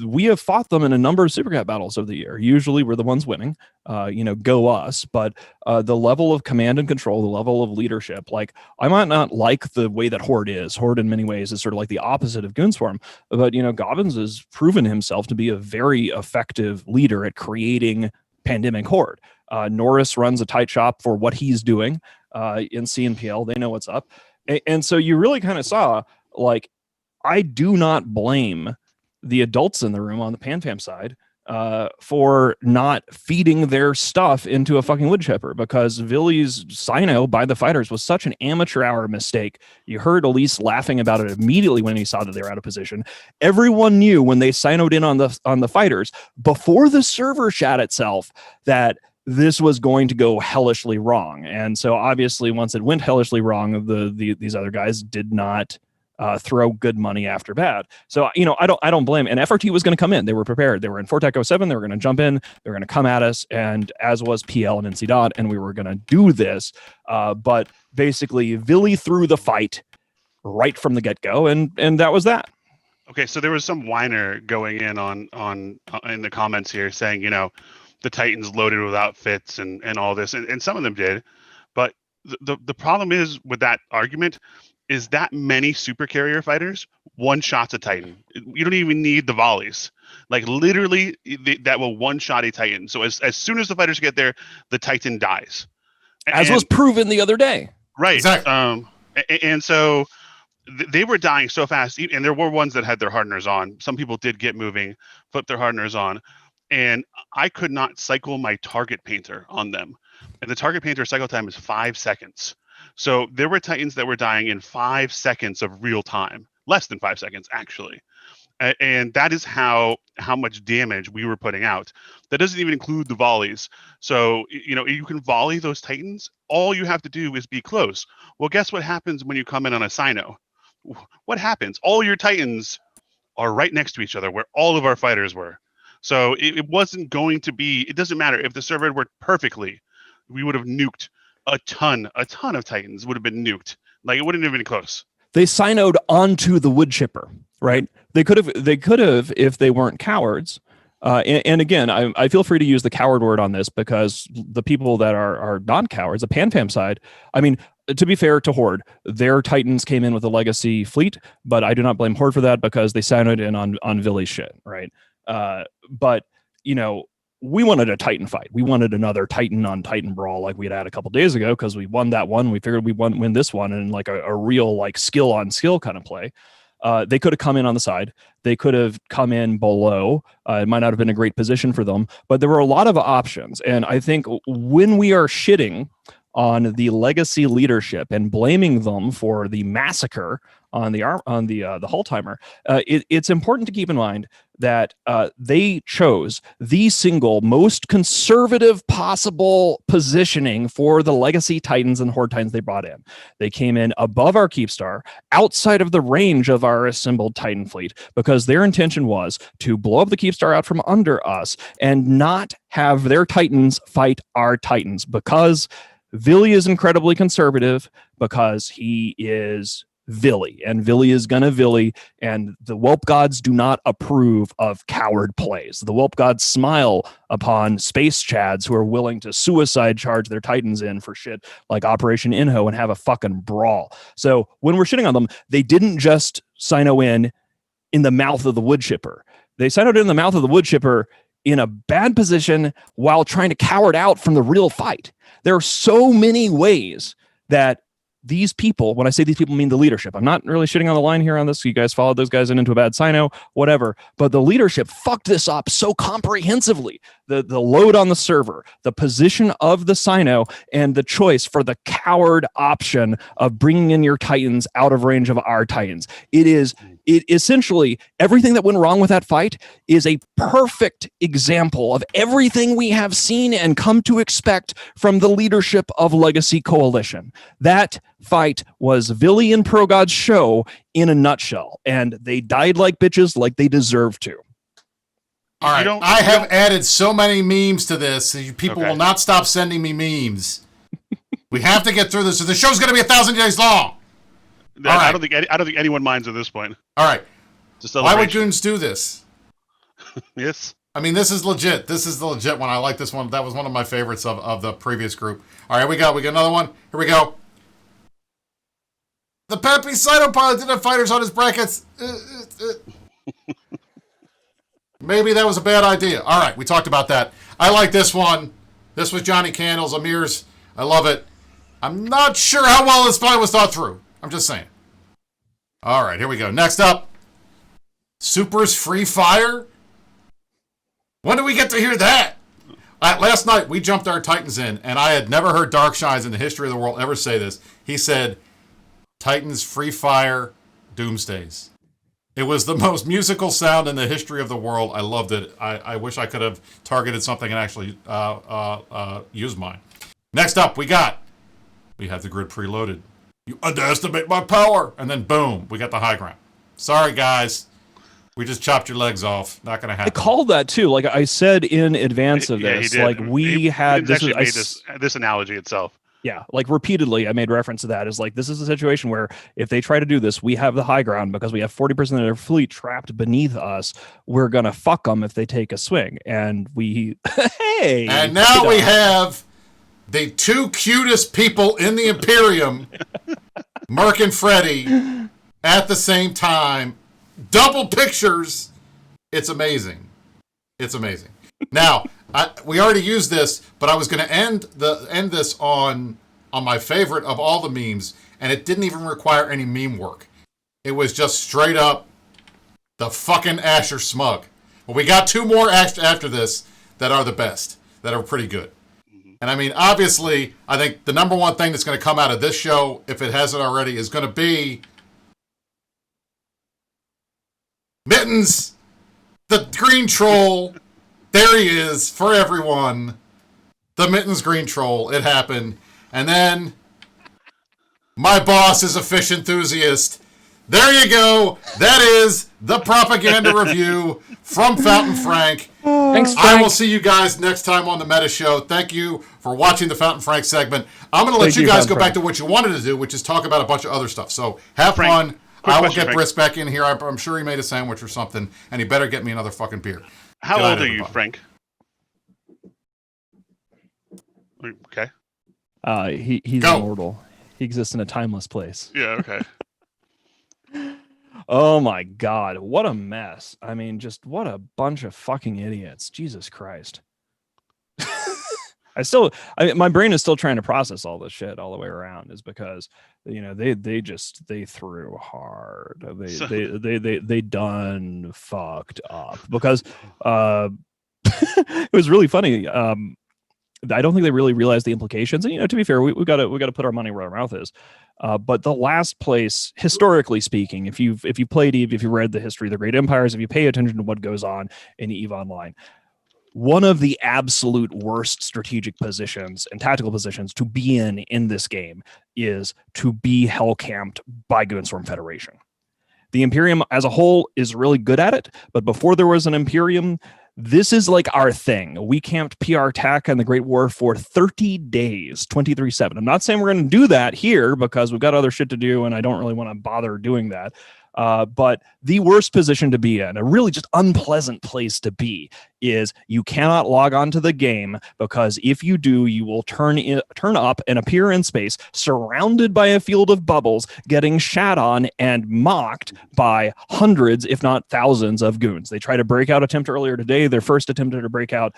We have fought them in a number of Supercat battles of the year. Usually we're the ones winning, go us. But the level of command and control, the level of leadership, like, I might not like the way that Horde is. Horde in many ways is sort of like the opposite of Goonswarm. But, Gobbins has proven himself to be a very effective leader at creating Pandemic Horde. Norris runs a tight shop for what he's doing. In CNPL, they know what's up. And so you really kind of saw, like, I do not blame the adults in the room on the PanFam side for not feeding their stuff into a fucking wood chipper, because Villy's Sino by the fighters was such an amateur hour mistake. You heard Elise laughing about it immediately when he saw that they were out of position. Everyone knew when they Sinoed in on the fighters before the server shat itself that this was going to go hellishly wrong. And so obviously once it went hellishly wrong, these other guys did not throw good money after bad. So, I don't blame. And FRT was going to come in. They were prepared. They were in Fort Echo 7. They were going to jump in. They were going to come at us. And as was PL and NC Dot. And we were going to do this. But basically Villy threw the fight right from the get-go. And that was that. Okay. So there was some whiner going in on in the comments here saying, the Titans loaded with outfits and all this, and some of them did. But the problem is with that argument is that many super carrier fighters one-shots a Titan. You don't even need the volleys. Like, literally, that will one-shot a Titan. So as soon as the fighters get there, the Titan dies. As was proven the other day. Right. Exactly. And so they were dying so fast. And there were ones that had their hardeners on. Some people did get moving, flip their hardeners on. And I could not cycle my target painter on them. And the target painter cycle time is 5 seconds. So there were Titans that were dying in 5 seconds of real time. Less than 5 seconds, actually. And that is how much damage we were putting out. That doesn't even include the volleys. So, you can volley those Titans. All you have to do is be close. Well, guess what happens when you come in on a Sino? What happens? All your Titans are right next to each other where all of our fighters were. So it wasn't going to be. It doesn't matter if the server had worked perfectly. We would have nuked a ton of Titans would have been nuked. Like, it wouldn't have been close. They sinoed onto the wood chipper, right? They could have if they weren't cowards. And again, I feel free to use the coward word on this, because the people that are non-cowards, the PanFam side, I mean, to be fair to Horde, their Titans came in with a legacy fleet, but I do not blame Horde for that, because they signed in on Villy's shit, right? But, you know, we wanted a Titan fight. We wanted another Titan on Titan brawl like we had a couple days ago, because we won that one. We figured we win this one, and like a real like skill on skill kind of play. They could have come in on the side. They could have come in below. It might not have been a great position for them, but there were a lot of options. And I think when we are shitting on the legacy leadership and blaming them for the massacre on the Hulltimer, it's important to keep in mind that they chose the single most conservative possible positioning for the legacy Titans and Horde Titans they brought in. They came in above our Keepstar, outside of the range of our assembled Titan fleet, because their intention was to blow up the Keepstar out from under us and not have their Titans fight our Titans, because Villy is incredibly conservative, because he is Villy, and Villy is gonna Villy, and the Whelp gods do not approve of coward plays. The Whelp gods smile upon space chads who are willing to suicide charge their Titans in for shit like Operation Inho and have a fucking brawl. So when we're shitting on them, they didn't just sino in the mouth of the wood chipper. They sinoed in the mouth of the wood chipper in a bad position while trying to coward out from the real fight. There are so many ways that these people, when I say these people, mean the leadership. I'm not really shitting on the line here on this. You guys followed those guys into a bad sino, whatever. But the leadership fucked this up so comprehensively. The load on the server, the position of the sino, and the choice for the coward option of bringing in your Titans out of range of our Titans. It essentially, everything that went wrong with that fight is a perfect example of everything we have seen and come to expect from the leadership of Legacy Coalition. That fight was Villy and ProGod's show in a nutshell, and they died like bitches, like they deserve to. All right, I have added so many memes to this. So people will not stop sending me memes. We have to get through this. So the show's going to be 1,000 days long. I don't think anyone minds at this point. All right. Why would Goons do this? Yes. I mean, this is legit. This is the legit one. I like this one. That was one of my favorites of the previous group. All right, here we go. We got another one. Here we go. The Peppy Cytopilot didn't have fighters on his brackets. Maybe that was a bad idea. All right, we talked about that. I like this one. This was Johnny Candles, Amir's. I love it. I'm not sure how well this fight was thought through. I'm just saying. All right, here we go. Next up, Super's Free Fire. When do we get to hear that? Last night, we jumped our Titans in, and I had never heard Darkshines in the history of the world ever say this. He said, Titans Free Fire Doomsdays. It was the most musical sound in the history of the world. I loved it. I wish I could have targeted something and actually used mine. Next up, we have the grid preloaded. You underestimate my power. And then boom, we got the high ground. Sorry, guys. We just chopped your legs off. Not going to happen. I called that too. Like I said in advance of this, like we had this analogy itself. Yeah, like repeatedly, I made reference to that. Is like, this is a situation where if they try to do this, we have the high ground because we have 40% of their fleet trapped beneath us. We're going to fuck them if they take a swing. And hey. And now we have the two cutest people in the Imperium, Merc and Freddy, at the same time. Double pictures. It's amazing. It's amazing. Now, we already used this, but I was going to end this on my favorite of all the memes, and it didn't even require any meme work. It was just straight up the fucking Asher Smug. Well, we got two more after this that are the best, that are pretty good. And I mean, obviously, I think the number one thing that's going to come out of this show, if it hasn't already, is going to be Mittens, the green troll. There he is for everyone. The Mittens green troll. It happened. And then my boss is a fish enthusiast. There you go. That is the propaganda review from Fountain Frank. Thanks, I will Frank. see you guys next time on the Meta Show. Thank you for watching the Fountain Frank segment. I'm going to let you guys go back to what you wanted to do, which is talk about a bunch of other stuff. So have fun. I will get Briss back in here. I'm sure he made a sandwich or something, and he better get me another fucking beer. How old are you, Frank? Okay. He's Go. immortal. He exists in a timeless place. Yeah, okay. Oh my God, what a mess. I mean, just what a bunch of fucking idiots. Jesus Christ. My brain is still trying to process all this shit all the way around, is because, you know, they threw hard. They done fucked up because it was really funny. I don't think they really realized the implications. And, you know, to be fair, we got to put our money where our mouth is. But the last place, historically speaking, if you've played EVE, if you read the history of the Great Empires, if you pay attention to what goes on in EVE Online, one of the absolute worst strategic positions and tactical positions to be in this game is to be hell-camped by Goonswarm Federation. The Imperium as a whole is really good at it, but before there was an Imperium, this is like our thing. We camped PR TAC and the Great War for 30 days, 23/7. I'm not saying we're going to do that here because we've got other shit to do and I don't really want to bother doing that. But the worst position to be in, a really just unpleasant place to be, is you cannot log on to the game, because if you do, you will turn up and appear in space surrounded by a field of bubbles, getting shat on and mocked by hundreds, if not thousands, of goons. They tried a breakout attempt earlier today. Their first attempt at a breakout,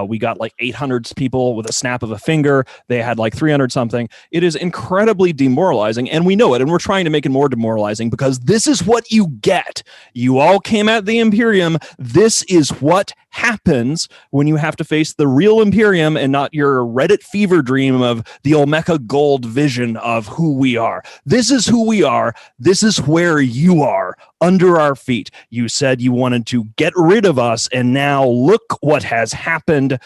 we got like 800 people with a snap of a finger. They had like 300 something. It is incredibly demoralizing, and we know it, and we're trying to make it more demoralizing because this is what you get. You all came at the Imperium. This is what happens when you have to face the real Imperium and not your Reddit fever dream of the Olmeca Gold vision of who we are. This is who we are. This is where you are, under our feet. You said you wanted to get rid of us, and now look what has happened.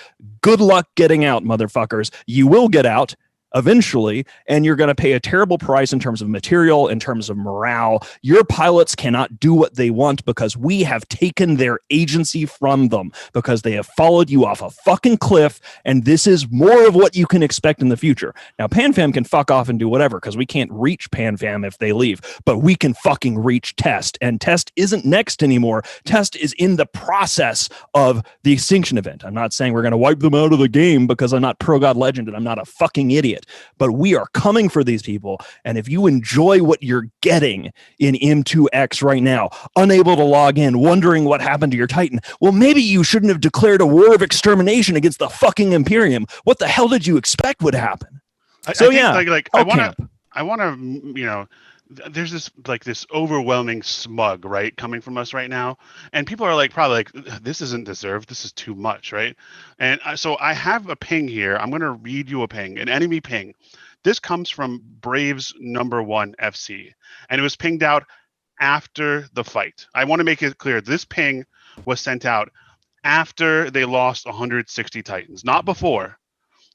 Good luck getting out, motherfuckers. You will get out eventually, and you're going to pay a terrible price in terms of material, in terms of morale. Your pilots cannot do what they want because we have taken their agency from them, because they have followed you off a fucking cliff, and this is more of what you can expect in the future. Now, PanFam can fuck off and do whatever, because we can't reach PanFam if they leave, but we can fucking reach Test, and Test isn't next anymore. Test is in the process of the extinction event. I'm not saying we're going to wipe them out of the game, because I'm not Pro God Legend and I'm not a fucking idiot. But we are coming for these people, and if you enjoy what you're getting in M2X right now, unable to log in, wondering what happened to your Titan, well, maybe you shouldn't have declared a war of extermination against the fucking Imperium. What the hell did you expect would happen? I want to, you know, there's this overwhelming smug, right, coming from us right now, and people are like, probably like, this isn't deserved, this is too much, right? And so I have a ping here. I'm going to read you a ping, an enemy ping. This comes from Braves #1 FC, and it was pinged out after the fight. I want to make it clear, this ping was sent out after they lost 160 Titans, not before.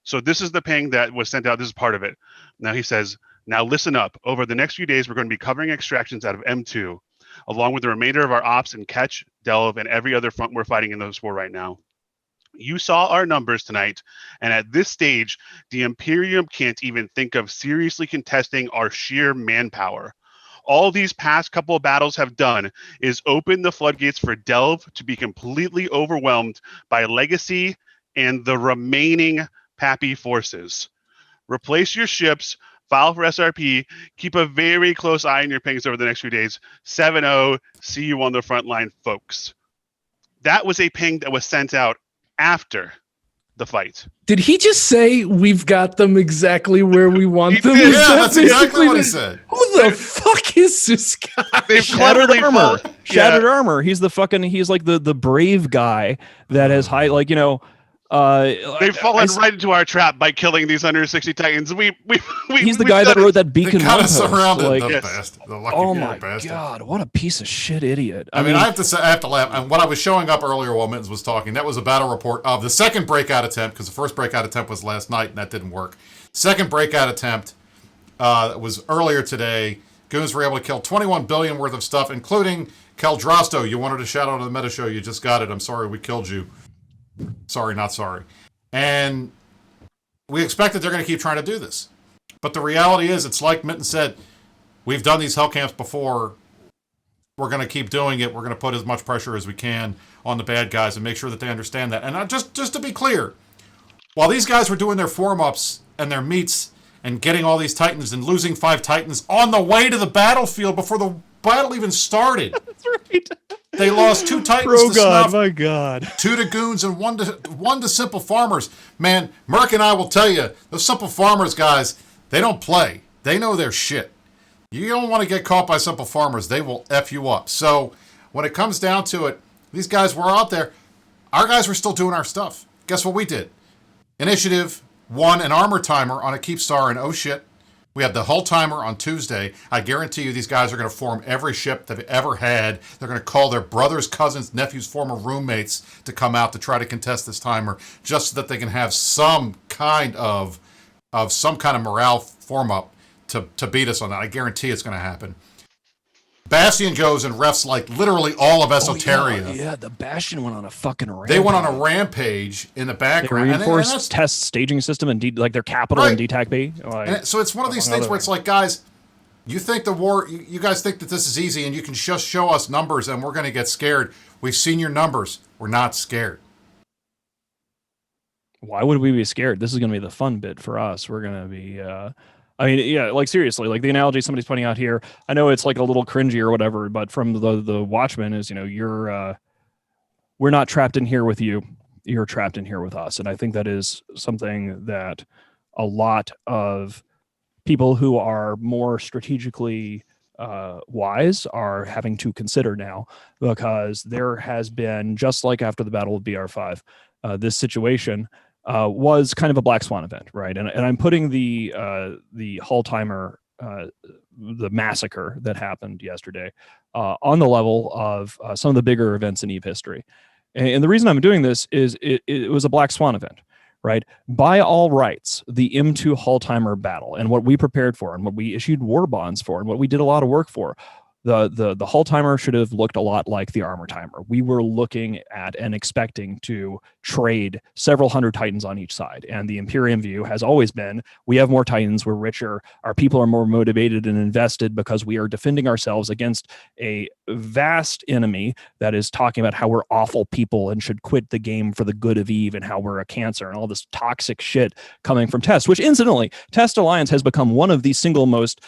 So this is the ping that was sent out. This is part of it. Now he says, now listen up. Over the next few days, we're going to be covering extractions out of M2, along with the remainder of our ops in Catch, Delve, and every other front we're fighting in those war right now. You saw our numbers tonight, and at this stage, the Imperium can't even think of seriously contesting our sheer manpower. All these past couple of battles have done is open the floodgates for Delve to be completely overwhelmed by Legacy and the remaining Pappy forces. Replace your ships, file for SRP, keep a very close eye on your pings over the next few days. 7-0, see you on the front line, folks. That was a ping that was sent out after the fight. Did he just say we've got them exactly where we want them? Yeah, that's exactly what he said. Who the fuck is this guy? They've Shattered armor. Yeah. Shattered armor. He's like the brave guy that has high, like, you know, they've fallen right into our trap by killing these 160 Titans. He's the guy that wrote that beacon. They kind of surrounded like, the bastard. The lucky oh my bastard. God, what a piece of shit idiot. I mean, I have to laugh. And what I was showing up earlier while Mittens was talking, that was a battle report of the second breakout attempt, because the first breakout attempt was last night, and that didn't work. Second breakout attempt was earlier today. Goons were able to kill 21 billion worth of stuff, including Keldrasto. You wanted a shout out on the Meta Show. You just got it. I'm sorry we killed you. Sorry, not sorry. And we expect that they're going to keep trying to do this. But the reality is, it's like Mitten said, we've done these hell camps before. We're going to keep doing it. We're going to put as much pressure as we can on the bad guys and make sure that they understand that. And just to be clear, while these guys were doing their form-ups and their meets and getting all these Titans and losing 5 Titans on the way to the battlefield before the battle even started. That's right. They lost 2 Titans to Snuff, my God. 2 to Goons, and 1 to Simple Farmers. Man, Merc and I will tell you, those Simple Farmers guys, they don't play. They know their shit. You don't want to get caught by Simple Farmers. They will F you up. So when it comes down to it, these guys were out there. Our guys were still doing our stuff. Guess what we did? Initiative won an armor timer on a Keepstar, and oh shit, we have the hull timer on Tuesday. I guarantee you these guys are going to form every ship they've ever had. They're going to call their brothers, cousins, nephews, former roommates to come out to try to contest this timer, just so that they can have some kind of morale form up to beat us on that. I guarantee it's going to happen. Bastion goes and refs like literally all of Esoteria. Oh, yeah, the Bastion went on a fucking rampage. They went on a rampage in the background. They reinforced test staging system and like their capital and DTAC B. And so it's one of these things where it's like, guys, you think the war, you guys think that this is easy and you can just show us numbers and we're going to get scared. We've seen your numbers. We're not scared. Why would we be scared? This is going to be the fun bit for us. We're going to be... I mean, yeah, like seriously, like the analogy somebody's pointing out here, I know it's like a little cringy or whatever, but from the Watchmen is, you're, we're not trapped in here with you. You're trapped in here with us. And I think that is something that a lot of people who are more strategically wise are having to consider now, because there has been, just like after the Battle of BR5, this situation was kind of a black swan event, right? And I'm putting the hull timer, the massacre that happened yesterday, on the level of some of the bigger events in EVE history. And the reason I'm doing this is it was a black swan event, right? By all rights, the M2 hull timer battle and what we prepared for and what we issued war bonds for and what we did a lot of work for, the hull timer should have looked a lot like the armor timer. We were looking at and expecting to trade several hundred Titans on each side. And the Imperium view has always been, we have more Titans, we're richer, our people are more motivated and invested because we are defending ourselves against a vast enemy that is talking about how we're awful people and should quit the game for the good of EVE and how we're a cancer and all this toxic shit coming from Test, which incidentally, Test Alliance has become one of the single most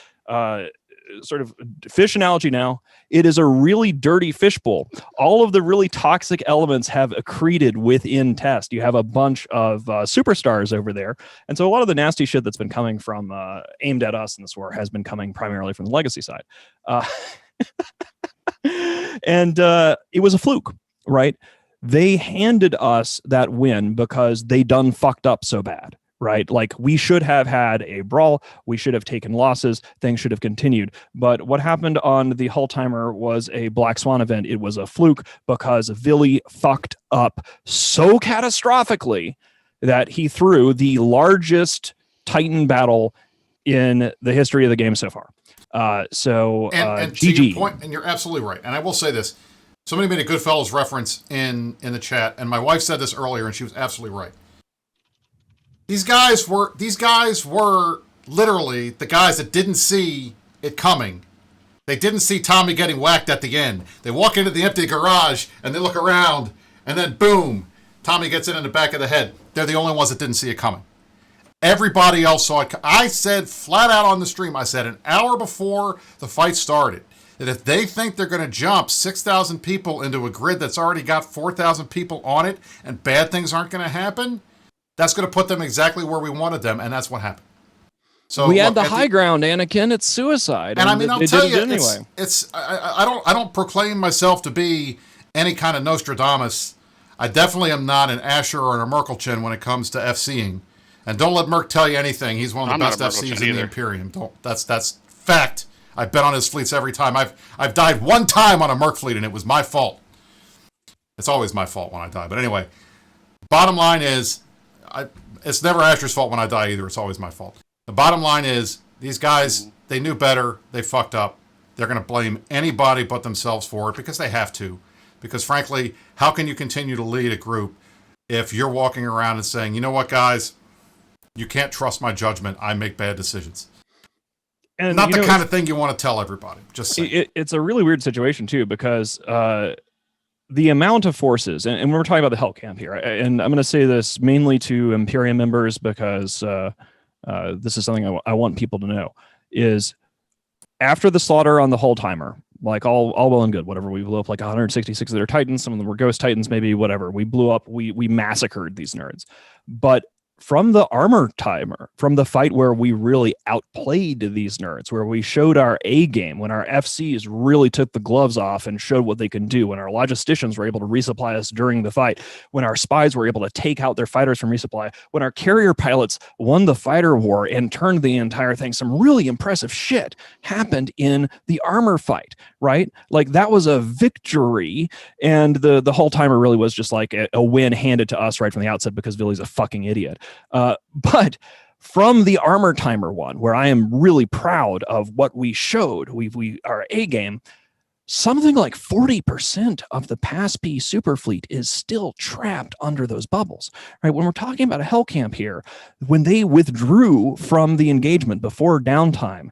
sort of fish analogy now. It is a really dirty fishbowl. All of the really toxic elements have accreted within Test. You have a bunch of superstars over there. And so a lot of the nasty shit that's been coming from aimed at us in this war has been coming primarily from the legacy side. And it was a fluke, right? They handed us that win because they done fucked up so bad. Right? Like we should have had a brawl. We should have taken losses. Things should have continued. But what happened on the hull timer was a black swan event. It was a fluke because Villy fucked up so catastrophically that he threw the largest Titan battle in the history of the game so far. And GG. To your point, and you're absolutely right. And I will say this. Somebody made a Goodfellas reference in the chat, and my wife said this earlier, and she was absolutely right. These guys were literally the guys that didn't see it coming. They didn't see Tommy getting whacked at the end. They walk into the empty garage and they look around and then boom, Tommy gets in the back of the head. They're the only ones that didn't see it coming. Everybody else saw it. I said flat out on the stream, I said an hour before the fight started, that if they think they're going to jump 6,000 people into a grid that's already got 4,000 people on it and bad things aren't going to happen, that's going to put them exactly where we wanted them, and that's what happened. So we had the high ground, Anakin. It's suicide, and I mean, I'll tell you, anyway. I don't proclaim myself to be any kind of Nostradamus. I definitely am not an Asher or a Merkelchen when it comes to FCing, and don't let Merc tell you anything. He's one of the best FCs in the Imperium. That's fact. I bet on his fleets every time. I've died one time on a Merc fleet, and it was my fault. It's always my fault when I die. But anyway, bottom line is. It's never Asher's fault when I die either. It's always my fault. The bottom line is these guys they knew better. They fucked up. They're going to blame anybody but themselves for it because they have to. Because frankly, how can you continue to lead a group if you're walking around and saying, you know what, guys, you can't trust my judgment. I make bad decisions. And not the kind of thing you want to tell everybody. Just saying. It's a really weird situation too, because the amount of forces, and we're talking about the Hell Camp here, and I'm going to say this mainly to Imperium members because this is something I want people to know, is after the slaughter on the Hull Timer, like all well and good, whatever, we blew up like 166 of their Titans, some of them were Ghost Titans, maybe, whatever, we blew up, we massacred these nerds. But from the Armor Timer, from the fight where we really outplayed these nerds, where we showed our A game, when our FCs really took the gloves off and showed what they can do, when our logisticians were able to resupply us during the fight, when our spies were able to take out their fighters from resupply, when our carrier pilots won the fighter war and turned the entire thing, some really impressive shit happened in the armor fight, right? Like, that was a victory, and the whole timer really was just like a win handed to us right from the outset because Billy's a fucking idiot. But from the Armor Timer one, where I am really proud of what we showed, our A game, something like 40% of the PASP super fleet is still trapped under those bubbles, right? When we're talking about a Hell Camp here, when they withdrew from the engagement before downtime,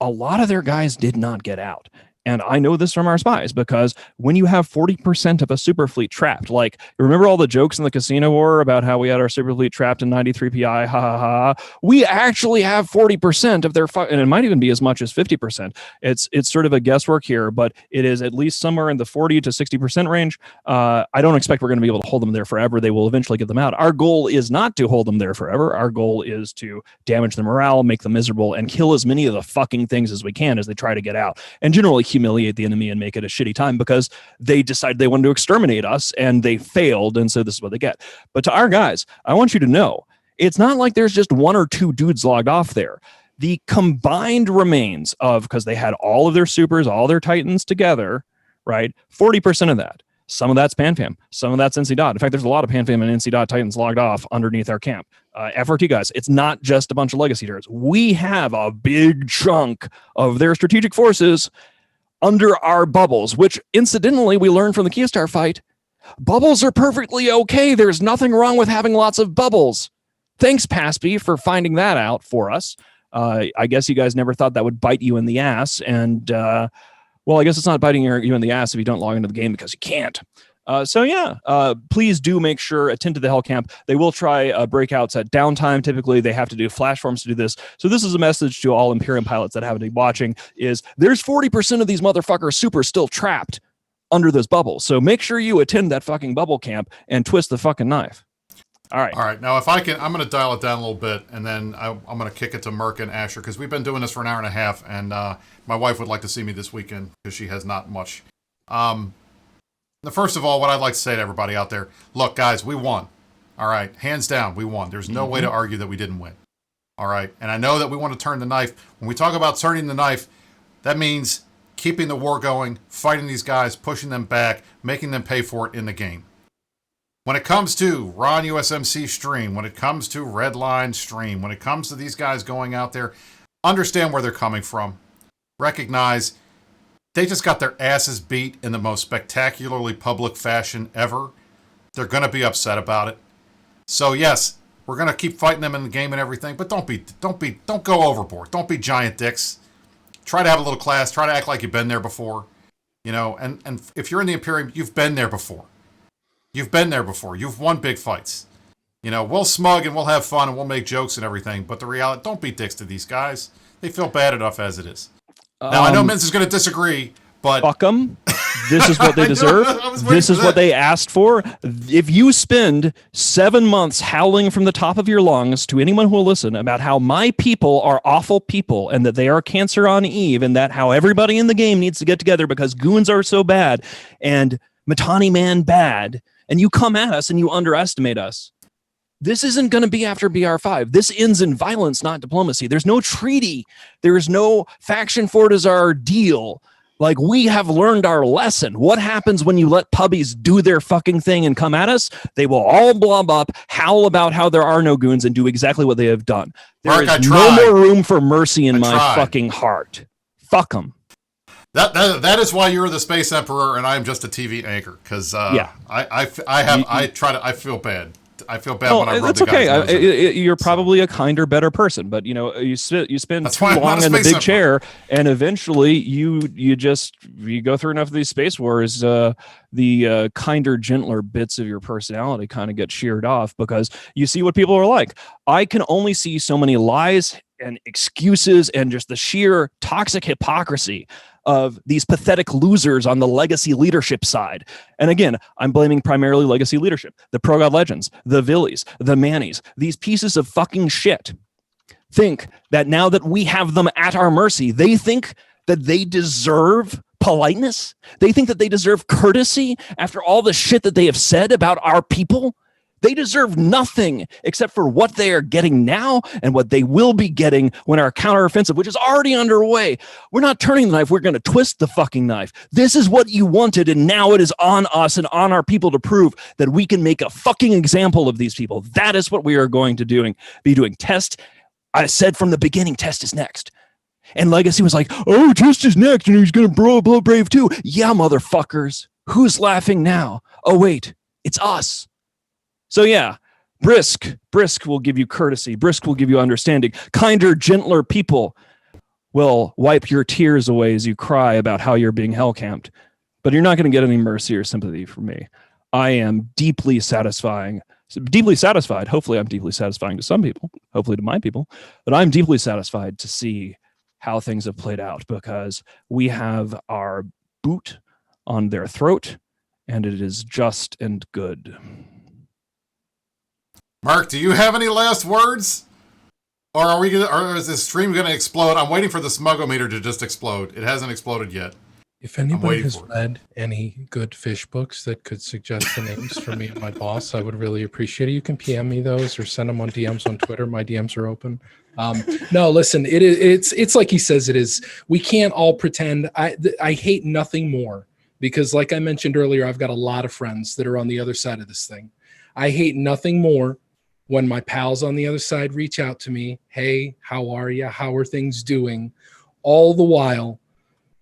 a lot of their guys did not get out. And I know this from our spies, because when you have 40% of a super fleet trapped, like, remember all the jokes in the Casino War about how we had our super fleet trapped in 93 PI, ha ha ha. We actually have 40% of their, and it might even be as much as 50%. It's sort of a guesswork here, but it is at least somewhere in the 40 to 60% range. I don't expect we're going to be able to hold them there forever. They will eventually get them out. Our goal is not to hold them there forever. Our goal is to damage their morale, make them miserable, and kill as many of the fucking things as we can as they try to get out. And generally humiliate the enemy and make it a shitty time because they decided they wanted to exterminate us and they failed, and so this is what they get. But to our guys, I want you to know, it's not like there's just one or two dudes logged off there. The combined remains of, because they had all of their supers, all their Titans together, right? 40% of that. Some of that's PanFam, some of that's NC Dot. In fact, there's a lot of PanFam and NC Dot Titans logged off underneath our camp. FRT guys, it's not just a bunch of legacy nerds. We have a big chunk of their strategic forces under our bubbles, which incidentally we learned from the Keystar fight. Bubbles are perfectly okay. There's nothing wrong with having lots of bubbles. Thanks, PASP, for finding that out for us. I guess you guys never thought that would bite you in the ass. And, well, I guess it's not biting you in the ass if you don't log into the game because you can't. Please do make sure, attend to the Hell Camp. They will try breakouts at downtime. Typically, they have to do flash forms to do this. So this is a message to all Imperium pilots that happen to be watching, is there's 40% of these motherfuckers super still trapped under those bubbles. So make sure you attend that fucking bubble camp and twist the fucking knife. All right. Now, if I can, I'm going to dial it down a little bit, and then I'm going to kick it to Merc and Asher, because we've been doing this for an hour and a half, and my wife would like to see me this weekend because she has not much. First of all, what I'd like to say to everybody out there, look, guys, we won. All right, hands down, we won. There's no way to argue that we didn't win. All right, and I know that we want to turn the knife. When we talk about turning the knife, that means keeping the war going, fighting these guys, pushing them back, making them pay for it in the game. When it comes to Ron USMC stream, when it comes to Redline stream, when it comes to these guys going out there, understand where they're coming from. Recognize they just got their asses beat in the most spectacularly public fashion ever. They're going to be upset about it. So yes, we're going to keep fighting them in the game and everything, but don't go overboard. Don't be giant dicks. Try to have a little class. Try to act like you've been there before. You know, and if you're in the Imperium, you've been there before. You've been there before. You've won big fights. You know, we'll smug and we'll have fun and we'll make jokes and everything, but the reality, don't be dicks to these guys. They feel bad enough as it is. Now, I know Minz is going to disagree, but... Fuck them. This is what they deserve. This is what they asked for. If you spend 7 months howling from the top of your lungs to anyone who will listen about how my people are awful people and that they are cancer on Eve and that how everybody in the game needs to get together because goons are so bad and Mittani man bad, and you come at us and you underestimate us, this isn't going to be after BR5. This ends in violence, not diplomacy. There's no treaty. There's no faction Fortizar deal. Like, we have learned our lesson. What happens when you let puppies do their fucking thing and come at us? They will all blob up, howl about how there are no goons, and do exactly what they have done. There is no more room for mercy in my fucking heart. Fuck them. That is why you're the Space Emperor and I'm just a TV anchor. Because I feel bad. I feel bad when I rub the guy's nose in. You're probably a kinder, better person, but you spend too long in the big chair, and eventually you go through enough of these space wars. The kinder, gentler bits of your personality kind of get sheared off because you see what people are like. I can only see so many lies and excuses and just the sheer toxic hypocrisy of these pathetic losers on the legacy leadership side. And again, I'm blaming primarily legacy leadership. The Pro God Legends, the Villies, the Mannies, these pieces of fucking shit think that now that we have them at our mercy, they think that they deserve politeness. They think that they deserve courtesy after all the shit that they have said about our people. They deserve nothing except for what they are getting now and what they will be getting when our counteroffensive, which is already underway. We're not turning the knife. We're going to twist the fucking knife. This is what you wanted, and now it is on us and on our people to prove that we can make a fucking example of these people. That is what we are going to be doing. Test, I said from the beginning, Test is next. And Legacy was like, oh, Test is next, and he's going to blow Brave too. Yeah, motherfuckers. Who's laughing now? Oh, wait, it's us. So yeah, Brisk will give you courtesy. Brisk will give you understanding. Kinder, gentler people will wipe your tears away as you cry about how you're being hell-camped. But you're not going to get any mercy or sympathy from me. I am deeply satisfied. Hopefully I'm deeply satisfying to some people, hopefully to my people, but I'm deeply satisfied to see how things have played out because we have our boot on their throat and it is just and good. Mark, do you have any last words? Or or is this stream going to explode? I'm waiting for the Smugometer to just explode. It hasn't exploded yet. If anybody has read any good fish books that could suggest the names for me and my boss, I would really appreciate it. You can PM me those or send them on DMs on Twitter. My DMs are open. No, listen, it's like he says it is. We can't all pretend. I hate nothing more because like I mentioned earlier, I've got a lot of friends that are on the other side of this thing. I hate nothing more when my pals on the other side reach out to me, hey, how are you? How are things doing? All the while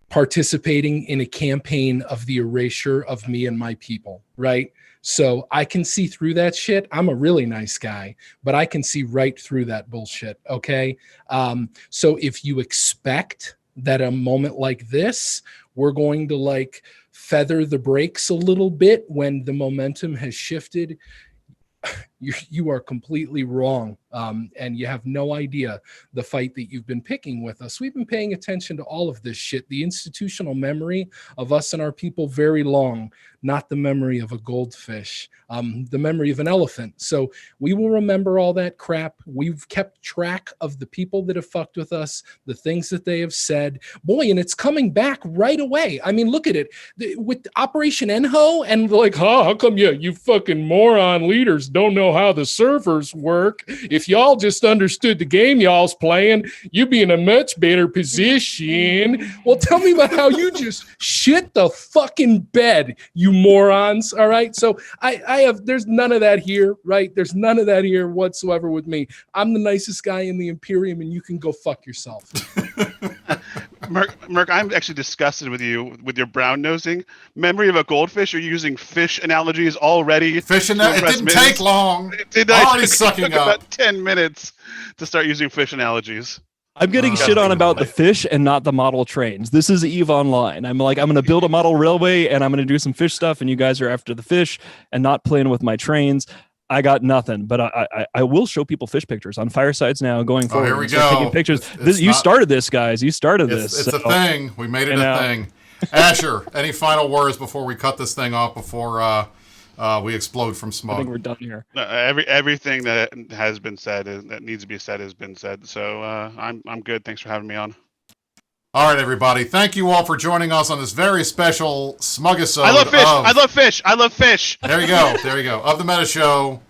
participating in a campaign of the erasure of me and my people, right? So I can see through that shit. I'm a really nice guy, but I can see right through that bullshit, okay? So if you expect that a moment like this, we're going to like feather the brakes a little bit when the momentum has shifted, you are completely wrong, and you have no idea the fight that you've been picking with us. We've been paying attention to all of this shit. The institutional memory of us and our people very long, not the memory of a goldfish, the memory of an elephant. So we will remember all that crap. We've kept track of the people that have fucked with us, the things that they have said. Boy, and it's coming back right away. I mean, look at it. With Operation Enho and like, how come you fucking moron leaders don't know how the servers work? If y'all just understood the game y'all's playing, you'd be in a much better position. Well, tell me about how you just shit the fucking bed, you morons. All right. So there's none of that here, right? There's none of that here whatsoever with me. I'm the nicest guy in the Imperium and you can go fuck yourself. Merc, I'm actually disgusted with you with your brown nosing. Memory of a goldfish. You're using fish analogies already. It didn't take long. It did already sucking took up. About 10 minutes to start using fish analogies. I'm getting shit on about the fish and not the model trains. This is EVE Online. I'm going to build a model railway and I'm going to do some fish stuff and you guys are after the fish and not playing with my trains. I got nothing, but I will show people fish pictures on Firesides now going forward. Here we go. Taking pictures. You started this, guys. You started this. It's a thing. We made it a thing. Asher, any final words before we cut this thing off before we explode from Smug? I think we're done here. Everything that has been said, that needs to be said, has been said. So I'm good. Thanks for having me on. All right, everybody. Thank you all for joining us on this very special Smugisode. I love fish. I love fish. I love fish. There you go. There you go. Of the Meta Show.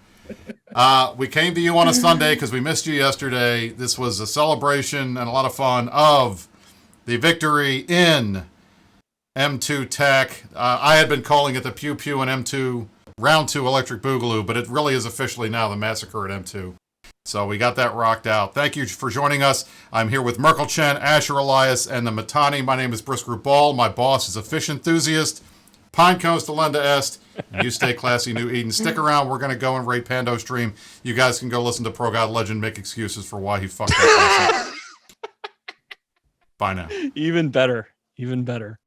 We came to you on a Sunday because we missed you yesterday. This was a celebration and a lot of fun of the victory in M2 Tech. I had been calling it the Pew Pew and M2 Round 2 Electric Boogaloo, but it really is officially now the Massacre at M2. So we got that rocked out. Thank you for joining us. I'm here with Merkel Chen, Asher Elias, and the Matani. My name is Brisker Ball. My boss is a fish enthusiast. Pine cones to Lenda Est. You stay classy, New Eden. Stick around. We're going to go and rate Pando stream. You guys can go listen to Pro God Legend make excuses for why he fucked up. Bye now. Even better. Even better.